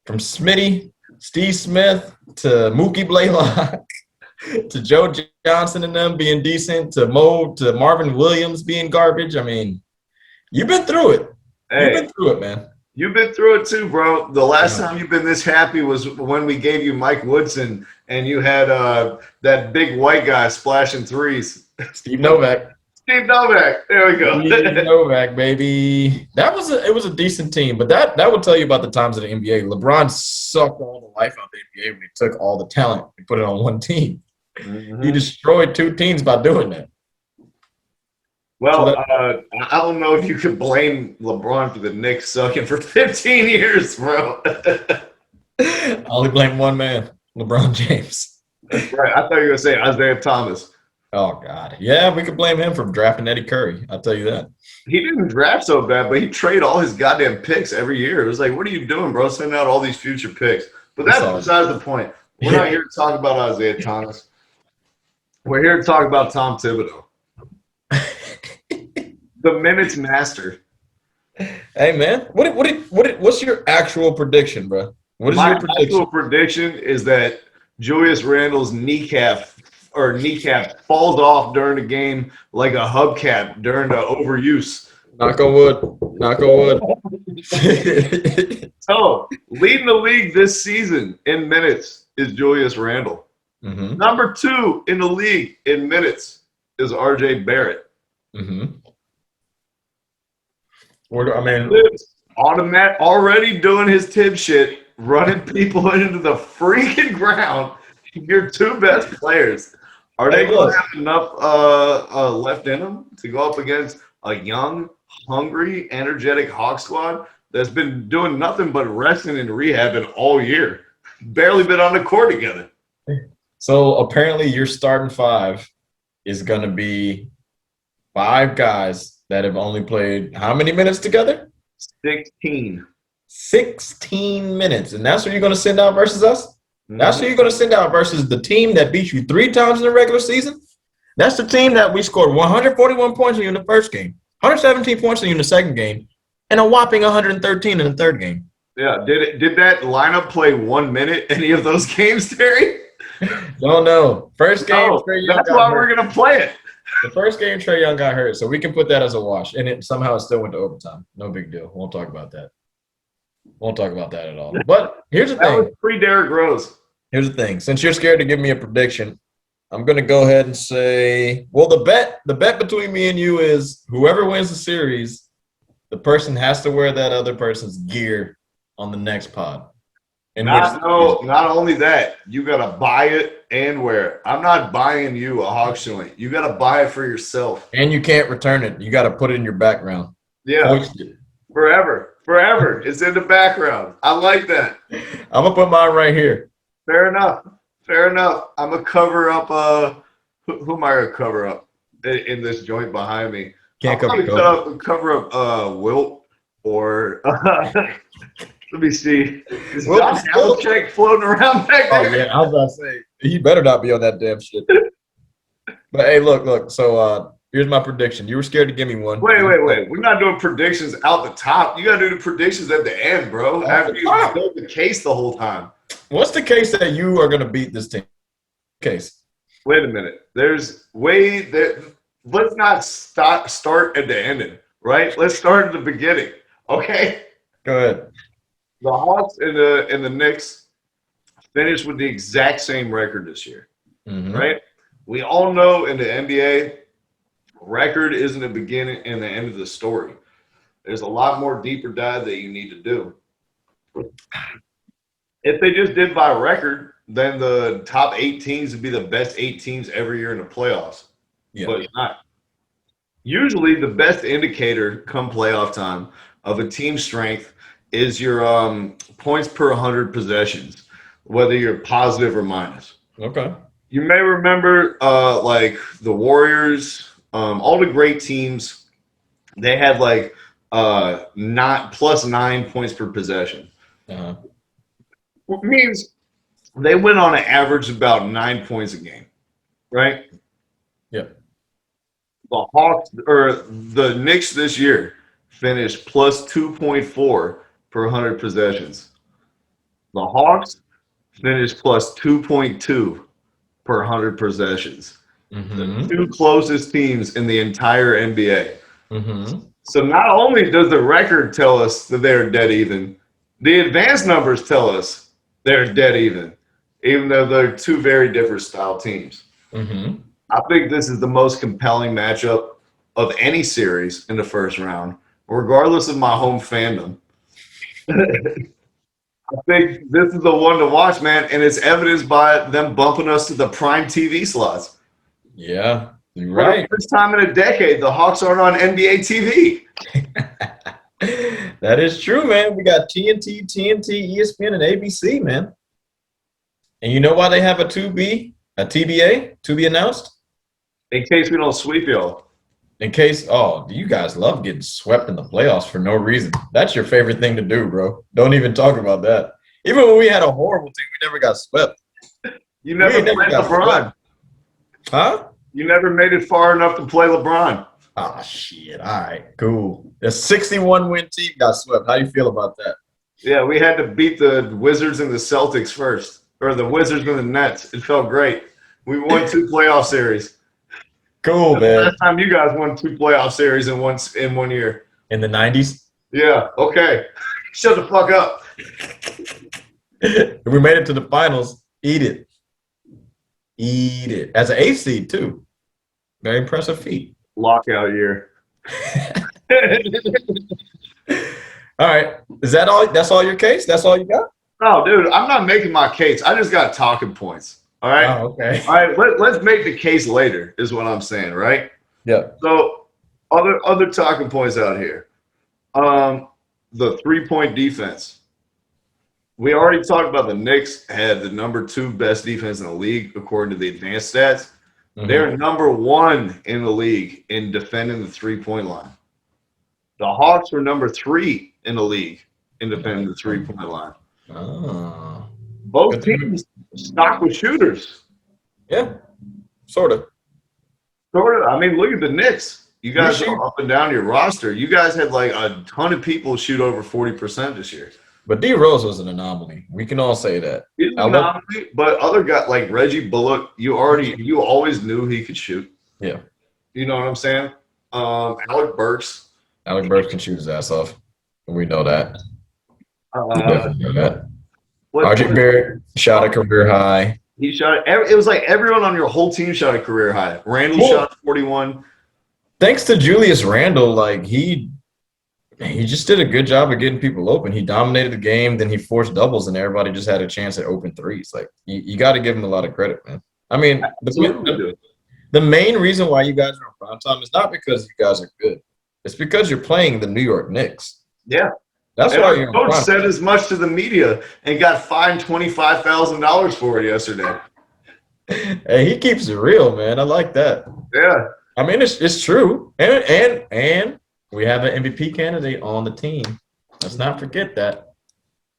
From Smitty, Steve Smith, to Mookie Blaylock, to Joe Johnson and them being decent, to Marvin Williams being garbage. I mean, you've been through it. Hey, you've been through it, man. You've been through it too, bro. The last time you've been this happy was when we gave you Mike Woodson and you had that big white guy splashing threes. Steve Novak. Steve Novak. There we go. Steve Novak, baby. It was a decent team, but that would tell you about the times of the NBA. LeBron sucked all the life out of the NBA when he took all the talent and put it on one team. Mm-hmm. He destroyed two teams by doing that. Well, I don't know if you could blame LeBron for the Knicks sucking for 15 years, bro. I only blame one man, LeBron James. Right. I thought you were going to say Isaiah Thomas. Oh, God. Yeah, we could blame him for drafting Eddie Curry. I'll tell you that. He didn't draft so bad, but he traded all his goddamn picks every year. It was like, what are you doing, bro? Sending out all these future picks. But that's besides the point. We're not here to talk about Isaiah Thomas. We're here to talk about Tom Thibodeau. The minutes master. Hey, man. What's your actual prediction, bro? What is your prediction? My actual prediction is that Julius Randle's kneecap falls off during the game like a hubcap during the overuse. Knock on wood. Knock on wood. So, leading the league this season in minutes is Julius Randle. Mm-hmm. Number 2 in the league in minutes is RJ Barrett. Mm-hmm. On the mat, already doing his Tibbs shit, running people into the freaking ground. Your 2 best players. Are they going to have enough left in them to go up against a young, hungry, energetic Hawk squad that's been doing nothing but resting and rehabbing all year? Barely been on the court together. So apparently your starting 5 is going to be 5 guys that have only played how many minutes together? 16. 16 minutes. And that's what you're going to send out versus us? That's who you're going to send out versus the team that beat you 3 times in the regular season? That's the team that we scored 141 points on you in the first game, 117 points on you in the second game, and a whopping 113 in the third game. Yeah. Did that lineup play 1 minute any of those games, Terry? Don't know. First game, Trae Young that's why we're going to play it. The first game, Trae Young got hurt, so we can put that as a wash. And it somehow it still went to overtime. No big deal. Won't talk about that. Won't talk about that at all. But here's the thing. That was pre-Derrick Rose. Here's the thing. Since you're scared to give me a prediction, I'm going to go ahead and say, well, the bet between me and you is whoever wins the series, the person has to wear that other person's gear on the next pod. Not only that, you got to buy it and wear it. I'm not buying you a Hawks joint. You got to buy it for yourself. And you can't return it. You got to put it in your background. Yeah. Forever. It's in the background. I like that. I'm going to put mine right here. Fair enough. I'm going to cover up who am I going to cover up in this joint behind me? Can't cover up Wilt or let me see. Is Josh Havlicek floating around back there? Oh, yeah, I was about to say, he better not be on that damn shit. But, hey, look. So, here's my prediction. You were scared to give me one. Wait. We're not doing predictions out the top. You got to do the predictions at the end, bro. After you build the case the whole time. What's the case that you are going to beat this team? Case. Wait a minute. Let's not start at the ending, right? Let's start at the beginning, okay? Go ahead. The Hawks and the Knicks finished with the exact same record this year, right? We all know in the NBA, record isn't the beginning and the end of the story. There's a lot more deeper dive that you need to do. If they just did by record, then the top 8 teams would be the best 8 teams every year in the playoffs. Yeah. But it's not. Usually the best indicator come playoff time of a team's strength is your points per 100 possessions, whether you're positive or minus. Okay. You may remember like the Warriors, all the great teams, they had like +9 points per possession. Uh-huh. Which means they went on an average about 9 points a game, right? Yep. The Hawks or the Knicks this year finished +2.4 per 100 possessions. The Hawks finished +2.2 per 100 possessions. The 2 closest teams in the entire NBA. So not only does the record tell us that they're dead even, the advanced numbers tell us they're dead even though they're 2 very different style teams. I think this is the most compelling matchup of any series in the first round, regardless of my home fandom. I think this is the one to watch, man, and it's evidenced by them bumping us to the prime TV slots. Yeah, you're right. For the first time in a decade, the Hawks aren't on NBA TV. That is true, man. We got TNT, ESPN, and ABC, man. And you know why they have a TBA, to be announced? In case we don't sweep y'all. In case, you guys love getting swept in the playoffs for no reason. That's your favorite thing to do, bro. Don't even talk about that. Even when we had a horrible team, we never got swept. You never played LeBron. Huh? You never made it far enough to play LeBron. Oh, shit. All right, cool. The 61-win team got swept. How do you feel about that? Yeah, we had to beat the Wizards and the Celtics first, or the Wizards and the Nets. It felt great. We won 2 playoff series. Cool, man. Last time you guys won 2 playoff series in one year. In the 90s? Yeah, okay. Shut the fuck up. If we made it to the finals, eat it. Eat it. As an 8th seed, too. Very impressive feat. Lockout year. All right. Is that all? That's all your case? That's all you got? No, dude, I'm not making my case. I just got talking points. All right? Oh, okay. All right, let's make the case later is what I'm saying, right? Yeah. So other talking points out here. The 3-point defense. We already talked about the Knicks had the number 2 best defense in the league according to the advanced stats. They're number 1 in the league in defending the three-point line. The Hawks were number 3 in the league in defending the three-point line. Oh. Both teams stocked with shooters. Yeah, sort of. I mean, look at the Knicks. You guys are up and down your roster. You guys had like a ton of people shoot over 40% this year. But D Rose was an anomaly. We can all say that. He's an anomaly, but other guys like Reggie Bullock, you always knew he could shoot. Yeah. You know what I'm saying? Alec Burks. Alec Burks can shoot his ass off. We know that. We definitely know that. RJ Barrett shot a career high. He shot. It was like everyone on your whole team shot a career high. Randle shot 41. Thanks to Julius Randle, like he just did a good job of getting people open. He dominated the game, then he forced doubles, and everybody just had a chance at open threes. Like you got to give him a lot of credit, man. I mean, the main reason why you guys are on prime time is not because you guys are good. It's because you're playing the New York Knicks. Yeah. That's why your coach said as much to the media and got fined $25,000 for it yesterday. Hey, he keeps it real, man. I like that. Yeah. I mean, it's true. And we have an MVP candidate on the team. Let's not forget that.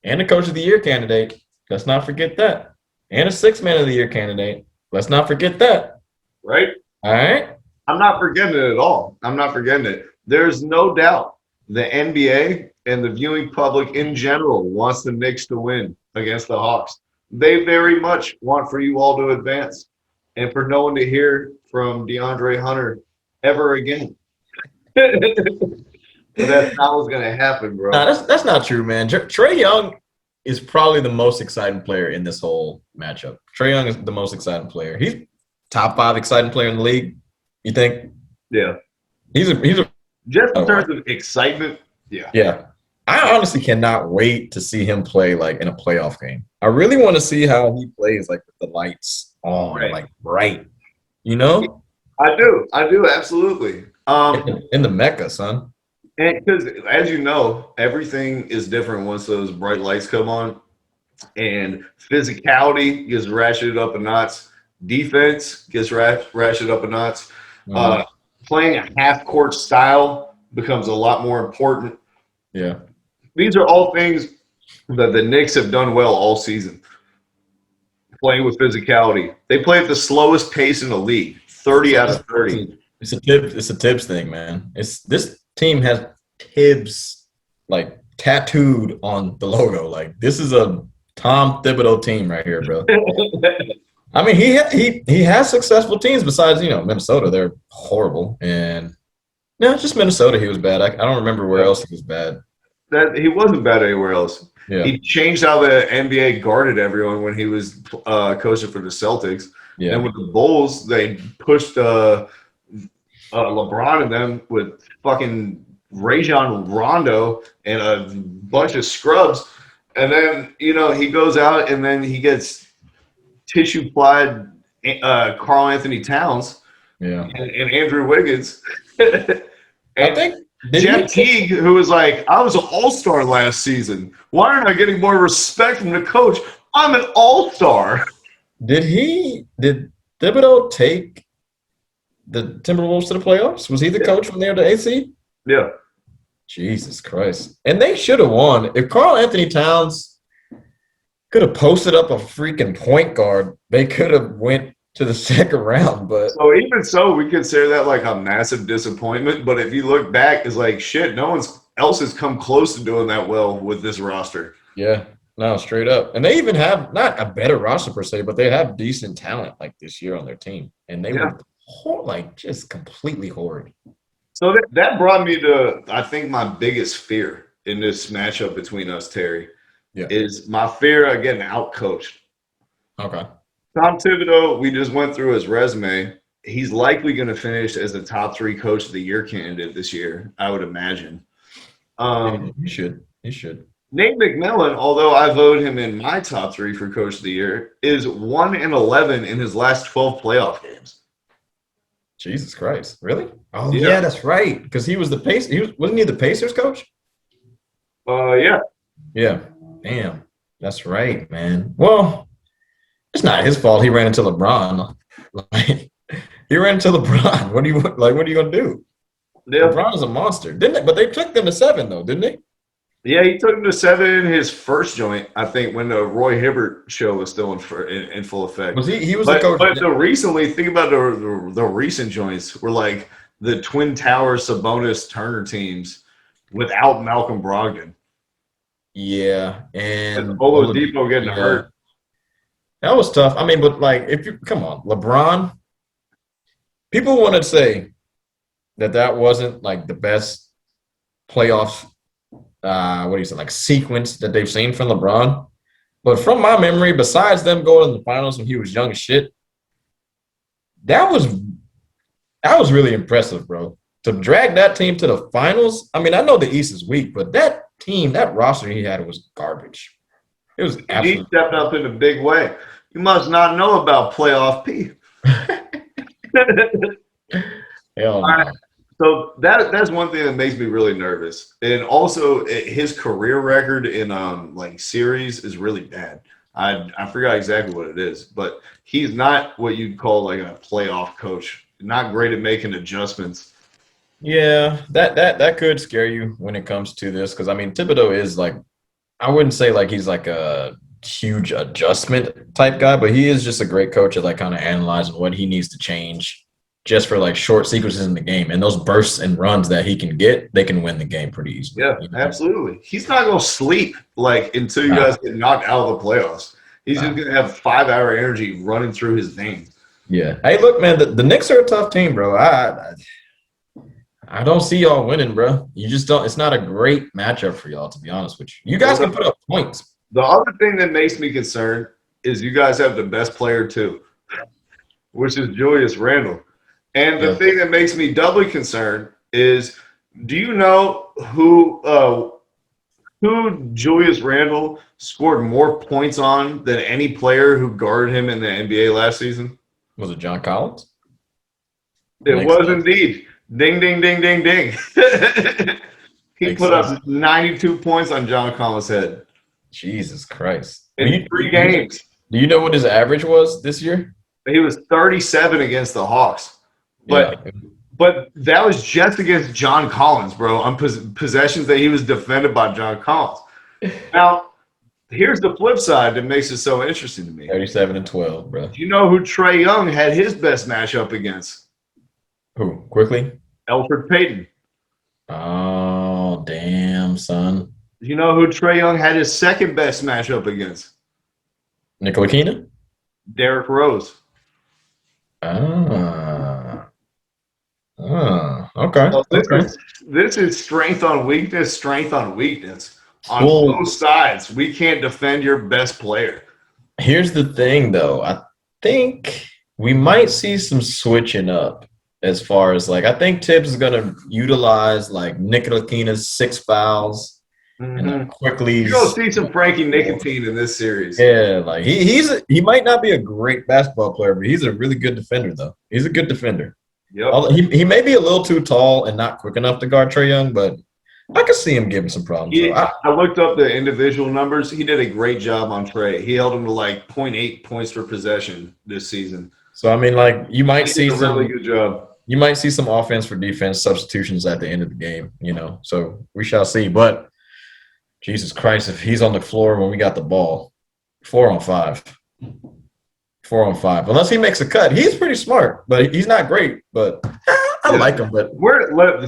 And a Coach of the Year candidate. Let's not forget that. And a Sixth Man of the Year candidate. Let's not forget that. Right? All right? I'm not forgetting it at all. I'm not forgetting it. There's no doubt the NBA and the viewing public in general wants the Knicks to win against the Hawks. They very much want for you all to advance and for no one to hear from DeAndre Hunter ever again. That's not what's going to happen, bro. No, that's not true, man. Trae Young is probably the most exciting player in this whole matchup. Trae Young is the most exciting player. He's top 5 exciting player in the league, you think? Yeah. He's a just in terms of excitement, yeah. Yeah. I honestly cannot wait to see him play like in a playoff game. I really want to see how he plays like with the lights on, like bright. You know? I do, absolutely. In the Mecca, son. And because, as you know, everything is different once those bright lights come on. And physicality gets ratcheted up a notch. Defense gets ratcheted up a notch. Playing a half-court style becomes a lot more important. Yeah. These are all things that the Knicks have done well all season. Playing with physicality. They play at the slowest pace in the league, 30 out of 30. It's a Tibbs thing, man. This team has Tibbs like tattooed on the logo. Like this is a Tom Thibodeau team right here, bro. I mean, he has successful teams besides, Minnesota. They're horrible. And no, just Minnesota he was bad. I don't remember where else he was bad. That he wasn't bad anywhere else. Yeah. He changed how the NBA guarded everyone when he was coaching for the Celtics. Yeah. And with the Bulls, they pushed LeBron and them with fucking Rajon Rondo and a bunch of scrubs. And then, he goes out and then he gets tissue-plied Karl Anthony Towns and Andrew Wiggins. I think Jeff Teague, who was like, I was an all-star last season. Why aren't I getting more respect from the coach? I'm an all-star. Did Thibodeau take the Timberwolves to the playoffs? Was he the coach when they were the AC? Yeah. Jesus Christ. And they should have won. If Karl Anthony Towns could have posted up a freaking point guard, they could have went to the second round. But so even so, we consider that like a massive disappointment. But if you look back, it's like shit. No one else has come close to doing that well with this roster. Yeah, no, straight up. And they even have not a better roster per se, but they have decent talent like this year on their team, and they were just completely horrid. So that brought me to I think my biggest fear in this matchup between us, Terry, is my fear of getting outcoached. Okay. Tom Thibodeau, we just went through his resume. He's likely going to finish as the top 3 Coach of the Year candidate this year, I would imagine. He should. Nate McMillan, although I voted him in my top 3 for Coach of the Year, is 1-11 in his last 12 playoff games. Jesus Christ. Really? Oh, yeah, that's right. Because he was the Pacers. Wasn't he the Pacers coach? Yeah. Yeah. Damn. That's right, man. Well, it's not his fault he ran into LeBron. He ran into LeBron. What are you gonna do? Yeah. LeBron is a monster, didn't they? But they took them to 7 though, didn't they? Yeah, he took him to 7 in his first joint, I think, when the Roy Hibbert show was still in full effect. Was he was the coach? But think about the recent joints were like the Twin Towers, Sabonis, Turner teams without Malcolm Brogdon. Yeah, and Oladipo getting hurt. That was tough. I mean, but like, if you come on, LeBron, people want to say that wasn't like the best playoff. What do you say? Like sequence that they've seen from LeBron. But from my memory, besides them going to the finals when he was young as shit, that was really impressive, bro. To drag that team to the finals. I mean, I know the East is weak, but that team, that roster he had was garbage. It was absolutely. He stepped up in a big way. You must not know about playoff P. Hell no. So that's one thing that makes me really nervous, and also his career record in like series is really bad. I forgot exactly what it is, but he's not what you'd call like a playoff coach. Not great at making adjustments. Yeah, that could scare you when it comes to this, because I mean Thibodeau is like, I wouldn't say like he's like a huge adjustment type guy, but he is just a great coach at like kind of analyzing what he needs to change just for like short sequences in the game, and those bursts and runs that he can get, they can win the game pretty easily. Yeah, you know? Absolutely. He's not going to sleep like until you guys get knocked out of the playoffs. He's just going to have 5-hour energy running through his veins. Yeah. Hey, look, man, the Knicks are a tough team, bro. I don't see y'all winning, bro. You just don't. It's not a great matchup for y'all, to be honest with you. You guys can put up points. The other thing that makes me concerned is you guys have the best player too, which is Julius Randle. And the thing that makes me doubly concerned is, do you know who Julius Randle scored more points on than any player who guarded him in the NBA last season? Was it John Collins? It was indeed. Ding, ding, ding, ding, ding. He put up 92 points on John Collins' head. Jesus Christ. In 3 games. Do you know what his average was this year? He was 37 against the Hawks. But that was just against John Collins, bro, on possessions that he was defended by John Collins. Now, here's the flip side that makes it so interesting to me. 37 and 12, bro. Do you know who Trae Young had his best matchup against? Who? Quickly? Elfrid Payton. Oh, damn, son. Do you know who Trae Young had his second best matchup against? Nikola Keena? Derrick Rose. Okay. So this is strength on weakness on both sides. We can't defend your best player. Here's the thing, though. I think we might see some switching up as far as like, I think Tibbs is going to utilize like Nikola Keena's 6 fouls and quickly. You're going to see some Frankie Nicotine in this series. Yeah, like he might not be a great basketball player, but he's a really good defender, though. He's a good defender. Yep. He may be a little too tall and not quick enough to guard Trae Young, but I could see him giving some problems. I looked up the individual numbers. He did a great job on Trae. He held him to like 0.8 points per possession this season. So I mean, like you might see a really good job. You might see some offense for defense substitutions at the end of the game, you know. So we shall see. But Jesus Christ, if he's on the floor when we got the ball, 4 on 5. 4 on 5. Unless he makes a cut. He's pretty smart, but he's not great. But I like him. But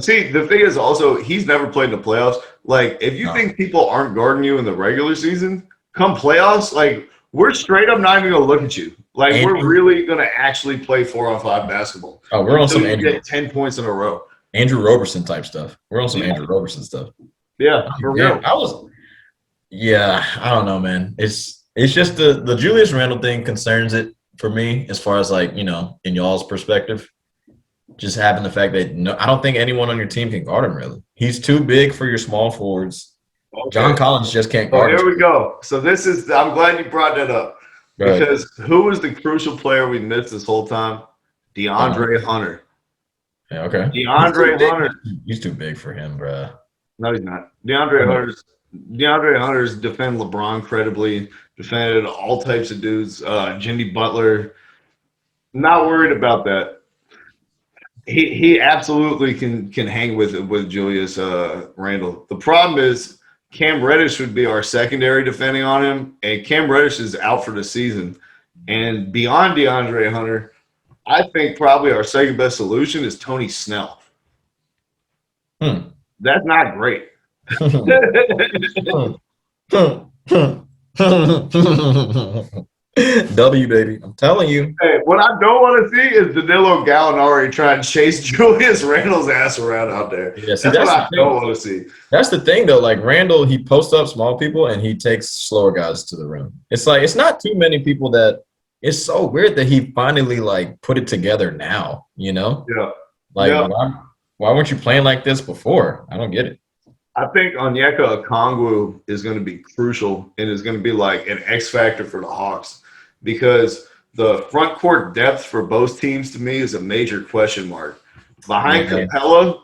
see, the thing is also he's never played in the playoffs. Like, if you think people aren't guarding you in the regular season, come playoffs, like we're straight up not even gonna look at you. Like we're really gonna actually play 4 on 5 basketball. Oh, we're on some Andrew. Get 10 points in a row. Andrew Roberson type stuff. We're on some Andrew Roberson stuff. Yeah, for real. I don't know, man. It's just the Julius Randle thing concerns it for me as far as like, you know, in y'all's perspective. Just having the fact that I don't think anyone on your team can guard him really. He's too big for your small forwards. Okay. John Collins just can't guard him. Here we go. So I'm glad you brought that up. Right. Because who was the crucial player we missed this whole time? Deandre Hunter. Yeah, okay. Deandre Hunter. He's too big for him, bro. No, he's not. Deandre Hunter's defend LeBron credibly, defended all types of dudes. Jimmy Butler. Not worried about that. he absolutely can hang with Julius Randle. The problem is Cam Reddish would be our secondary defending on him, and Cam Reddish is out for the season. And beyond DeAndre Hunter, I think probably our second best solution is Tony Snell. That's not great. W, baby. I'm telling you. Hey, what I don't want to see is Danilo Gallinari trying to chase Julius Randle's ass around out there. Yeah, see, that's what I don't want to see. That's the thing, though. Like, Randle, he posts up small people and he takes slower guys to the rim. It's like, it's not too many people that – it's so weird that he finally, like, put it together now, you know? Yeah. Like, why weren't you playing like this before? I don't get it. I think Onyeka Okongwu is going to be crucial and is going to be like an X factor for the Hawks because the front court depth for both teams to me is a major question mark. Behind Capella,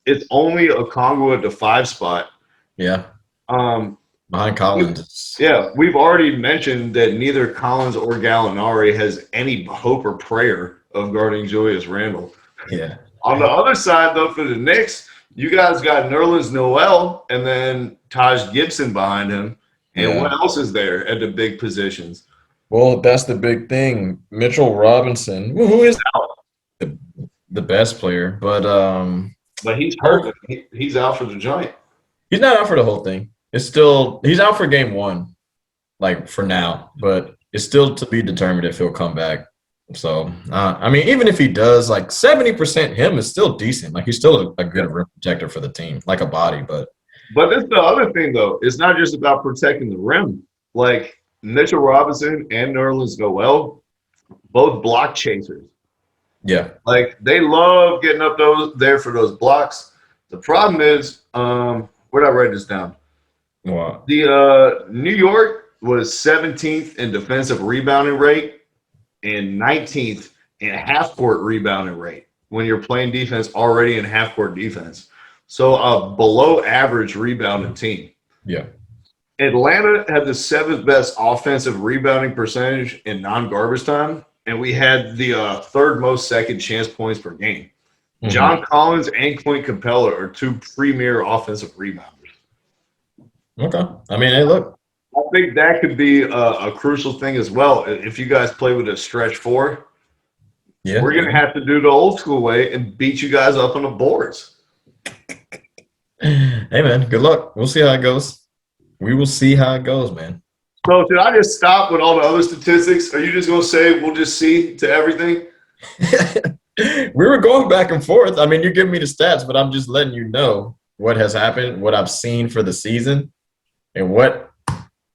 it's only Okongwu at the 5 spot. Yeah. Behind Collins. We've already mentioned that neither Collins or Gallinari has any hope or prayer of guarding Julius Randle. Yeah. On the other side, though, for the Knicks, you guys got Nerlens Noel and then Taj Gibson behind him. And what else is there at the big positions? Well, that's the big thing. Mitchell Robinson, who is the best player, but he's hurt. He's out for the joint. He's not out for the whole thing. It's still – he's out for game 1, like, for now. But it's still to be determined if he'll come back. So, I mean, even if he does, like 70% him is still decent. Like, he's still a good rim protector for the team, like a body. But that's the other thing, though. It's not just about protecting the rim. Like, Mitchell Robinson and Nerlens Noel, both block chasers. Yeah. Like, they love getting up there for those blocks. The problem is, where did I write this down? Wow. The New York was 17th in defensive rebounding rate and 19th in half-court rebounding rate when you're playing defense already in half-court defense. So a below-average rebounding team. Yeah. Atlanta had the 7th best offensive rebounding percentage in non-garbage time, and we had the 3rd most second chance points per game. Mm-hmm. John Collins and Clint Capella are 2 premier offensive rebounders. Okay. I mean, hey, look. I think that could be a crucial thing as well. If you guys play with a stretch 4, we're going to have to do the old school way and beat you guys up on the boards. Hey, man, good luck. We'll see how it goes. We will see how it goes, man. So should I just stop with all the other statistics? Are you just going to say we'll just see to everything? We were going back and forth. I mean, you're giving me the stats, but I'm just letting you know what has happened, what I've seen for the season, and what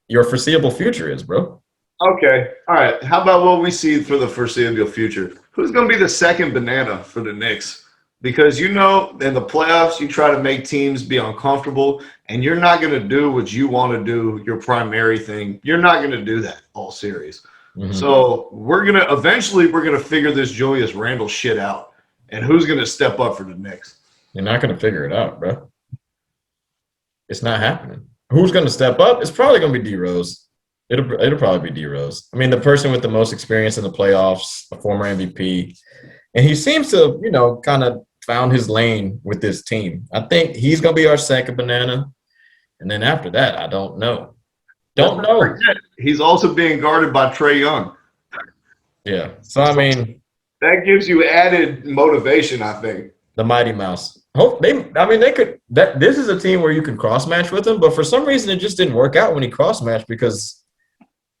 your foreseeable future is, bro. Okay. All right. How about what we see for the foreseeable future? Who's going to be the second banana for the Knicks? Because, you know, in the playoffs, you try to make teams be uncomfortable, and you're not going to do what you want to do, your primary thing. You're not going to do that all series. Mm-hmm. So we're going to figure this Julius Randle shit out. And who's going to step up for the Knicks? You're not going to figure it out, bro. It's not happening. Who's going to step up? It's probably going to be D Rose. It'll probably be D Rose. I mean, the person with the most experience in the playoffs, a former MVP, and he seems to, you know, kind of found his lane with this team. I think he's going to be our second banana, and then after that, I don't know. Don't know. He's also being guarded by Trae Young. Yeah. So I mean, that gives you added motivation, I think. The Mighty Mouse. They could. This is a team where you can cross match with them, but for some reason it just didn't work out when he cross matched because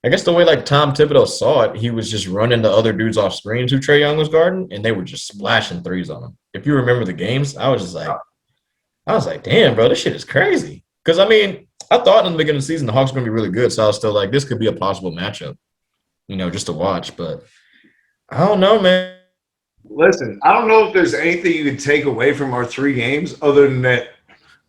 I guess the way like Tom Thibodeau saw it, he was just running the other dudes off screens who Trae Young was guarding, and they were just splashing threes on him. If you remember the games, I was like, damn, bro, this shit is crazy. Because I mean, I thought in the beginning of the season the Hawks were gonna be really good, so I was still like, this could be a possible matchup, you know, just to watch. But I don't know, man. Listen, I don't know if there's anything you can take away from our 3 games other than that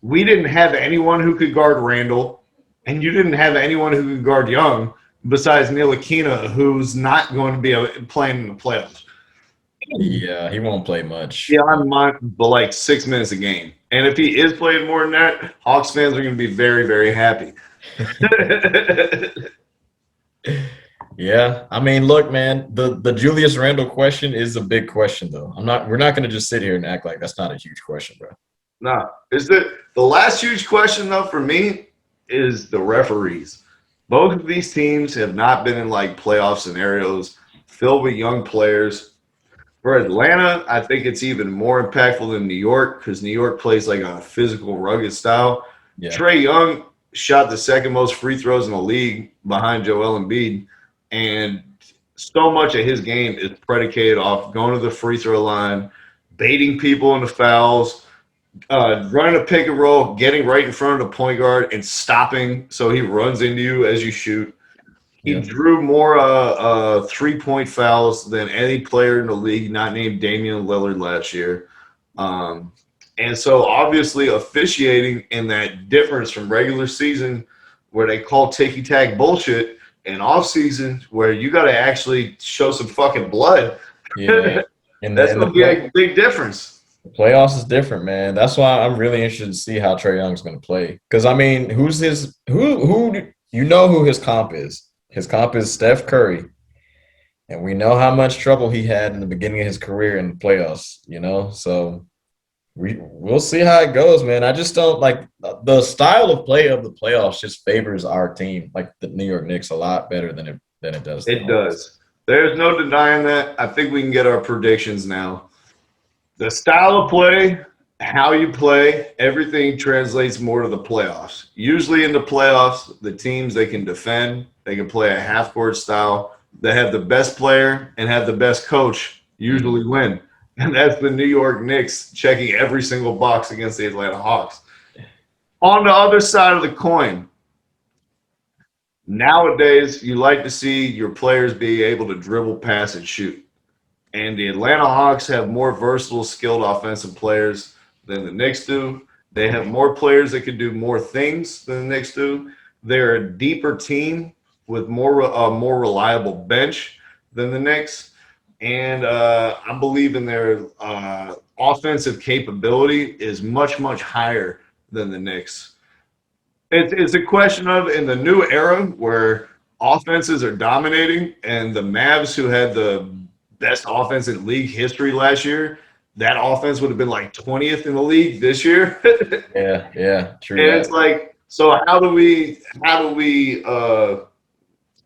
we didn't have anyone who could guard Randle, and you didn't have anyone who could guard Young besides Ntilikina, who's not going to be playing in the playoffs. Yeah, he won't play much. Yeah, but like 6 minutes a game. And if he is playing more than that, Hawks fans are going to be very, very happy. Yeah, I mean, look, man, the Julius Randle question is a big question, though. We're not going to just sit here and act like that's not a huge question, bro. Nah, is the last huge question though for me is the referees. Both of these teams have not been in like playoff scenarios filled with young players. For Atlanta, I think it's even more impactful than New York because New York plays like a physical, rugged style. Yeah. Trae Young shot the second most free throws in the league behind Joel Embiid, and so much of his game is predicated off going to the free throw line, baiting people into fouls, running a pick and roll, getting right in front of the point guard and stopping so he runs into you as you shoot. He drew more 3-point fouls than any player in the league not named Damian Lillard last year. And so obviously officiating in that difference from regular season where they call ticky-tack bullshit and off season where you got to actually show some fucking blood. Yeah. That's going to be a big difference. The playoffs is different, man. That's why I'm really interested to see how Trae Young's going to play. Because, I mean, who you know who his comp is. His comp is Steph Curry. And we know how much trouble he had in the beginning of his career in the playoffs, you know? So we'll see how it goes, man. I just don't like the style of play of the playoffs just favors our team, like the New York Knicks, a lot better than it does. It does. There's no denying that. I think we can get our predictions now. The style of play, how you play, everything translates more to the playoffs. Usually in the playoffs, the teams they can defend, they can play a half-court style. They have the best player and have the best coach usually win. And that's the New York Knicks checking every single box against the Atlanta Hawks. On the other side of the coin, nowadays you like to see your players be able to dribble, pass, and shoot. And the Atlanta Hawks have more versatile, skilled offensive players than the Knicks do. They have more players that can do more things than the Knicks do. They're a deeper team with more reliable bench than the Knicks. And I believe in their offensive capability is much, much higher than the Knicks. It's a question of in the new era where offenses are dominating and the Mavs, who had the best offense in league history last year, that offense would have been like 20th in the league this year. Yeah, true. And it's like, so how do we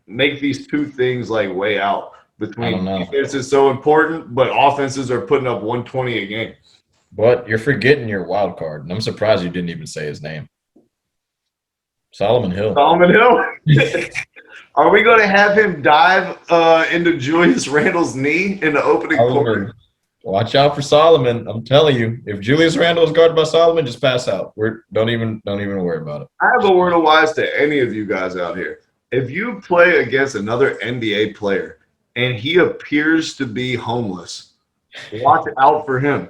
make these two things like weigh out between defense is so important, but offenses are putting up 120 a game. But you're forgetting your wild card, and I'm surprised you didn't even say his name. Solomon Hill. Solomon Hill? Are we going to have him dive into Julius Randle's knee in the opening quarter? Watch out for Solomon. I'm telling you, if Julius Randle is guarded by Solomon, just pass out. Don't even worry about it. I have a word of wise to any of you guys out here. If you play against another NBA player and he appears to be homeless, watch out for him.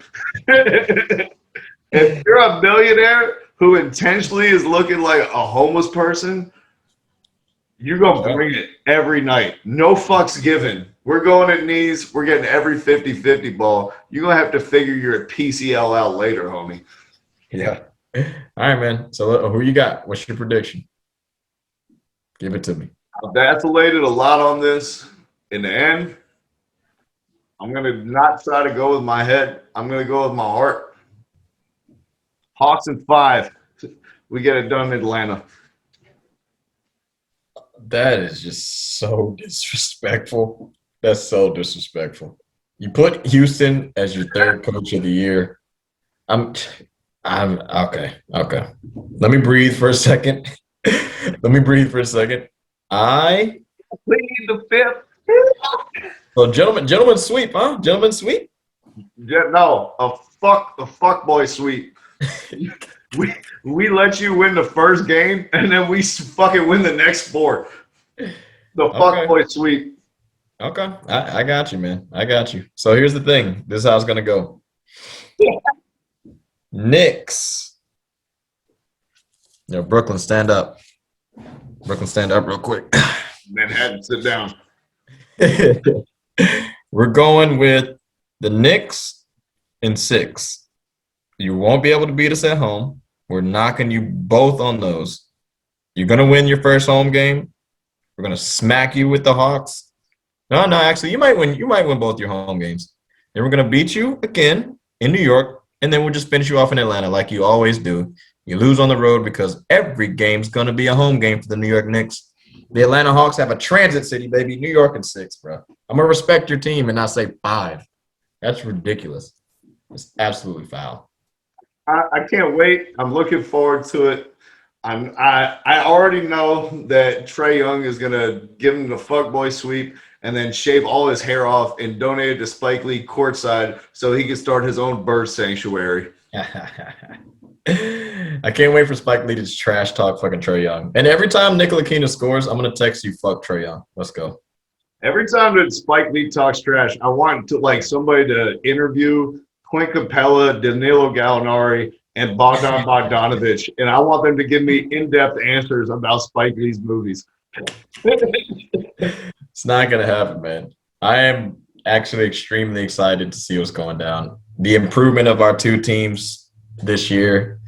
If you're a millionaire who intentionally is looking like a homeless person, you're going to bring it every night. No fucks given. We're going at knees. We're getting every 50-50 ball. You're going to have to figure your PCL out later, homie. Yeah. All right, man. So who you got? What's your prediction? Give it to me. I've vacillated a lot on this. In the end, I'm going to not try to go with my head. I'm going to go with my heart. Hawks in 5. We get it done in Atlanta. That is just so disrespectful. That's so disrespectful. You put Houston as your third coach of the year. I'm okay. Let me breathe for a second. I plead the fifth. So gentlemen sweep, huh? Gentlemen sweep? No, a fuck boy sweep. We let you win the first game and then we fucking win the next 4. The fuck boy sweep. Okay, I got you, man. I got you. So here's the thing. This is how it's gonna go. Knicks. Brooklyn, stand up. Brooklyn, stand up real quick. Manhattan, sit down. We're going with the Knicks in 6. You won't be able to beat us at home. We're knocking you both on those. You're going to win your first home game. We're gonna smack you with the Hawks. No, actually, you might win. You might win both your home games. Then we're gonna beat you again in New York, and then we'll just finish you off in Atlanta like you always do. You lose on the road because every game's gonna be a home game for the New York Knicks. The Atlanta Hawks have a transit city, baby. New York in 6, bro. I'm gonna respect your team and not say 5. That's ridiculous. It's absolutely foul. I can't wait. I'm looking forward to it. I already know that Trae Young is gonna give him the fuckboy sweep and then shave all his hair off and donate it to Spike Lee courtside so he can start his own bird sanctuary. I can't wait for Spike Lee to just trash talk fucking Trae Young. And every time Nikola Keena scores, I'm gonna text you, fuck Trae Young. Let's go. Every time that Spike Lee talks trash, I want to like somebody to interview Clint Capella, Danilo Gallinari, and Bogdan Bogdanovic, and I want them to give me in-depth answers about Spike Lee's movies. It's not gonna happen, man. I am actually extremely excited to see what's going down. The improvement of our two teams this year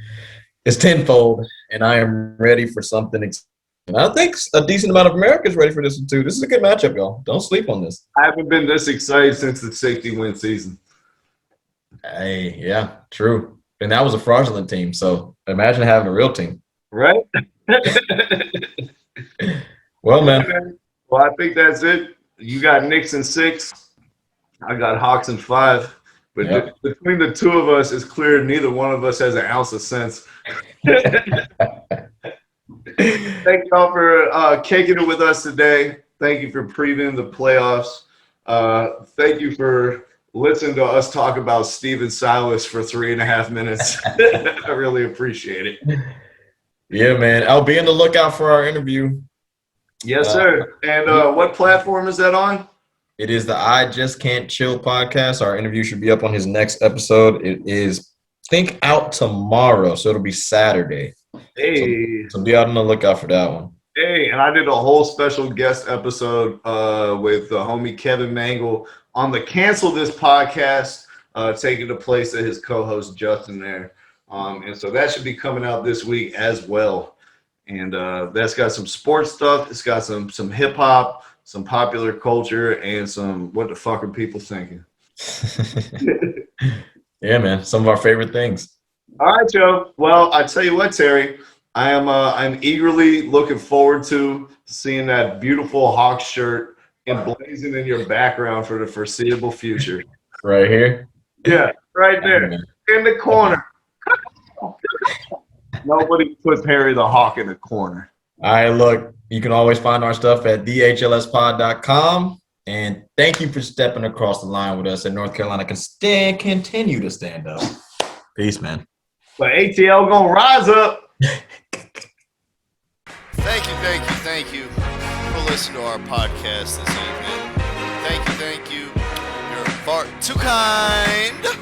is tenfold, and I am ready for something. And I think a decent amount of America is ready for this too. This is a good matchup, y'all. Don't sleep on this. I haven't been this excited since the 60-win season. Hey, yeah, true. And that was a fraudulent team, so imagine having a real team. Right? Well, man. Well, I think that's it. You got Knicks in 6. I got Hawks in 5. But Yep. between the two of us, it's clear neither one of us has an ounce of sense. Thank y'all for kicking it with us today. Thank you for previewing the playoffs. Thank you for listening to us talk about Steven Silas for 3.5 minutes. I really appreciate it. Yeah, man. I'll be on the lookout for our interview. Yes, sir. And what platform is that on? It is the I Just Can't Chill podcast. Our interview should be up on his next episode. It is, I think, out tomorrow, so it'll be Saturday. Hey. So be out on the lookout for that one. Hey, and I did a whole special guest episode with the homie Kevin Mangle on the Cancel This podcast, taking the place of his co-host Justin there. And so that should be coming out this week as well. And that's got some sports stuff. It's got some hip-hop, some popular culture, and some what the fuck are people thinking? Yeah, man. Some of our favorite things. All right, Joe. Well, I tell you what, Terry, I'm eagerly looking forward to seeing that beautiful Hawks shirt emblazoned in your background for the foreseeable future. Right here? Yeah, right there. In the corner. Nobody puts Harry the Hawk in the corner. All right, look, you can always find our stuff at thehlspod.com. And thank you for stepping across the line with us, and North Carolina can continue to stand up. Peace, man. But ATL gonna rise up. Thank you for listening to our podcast this evening. Thank you. You're far too kind.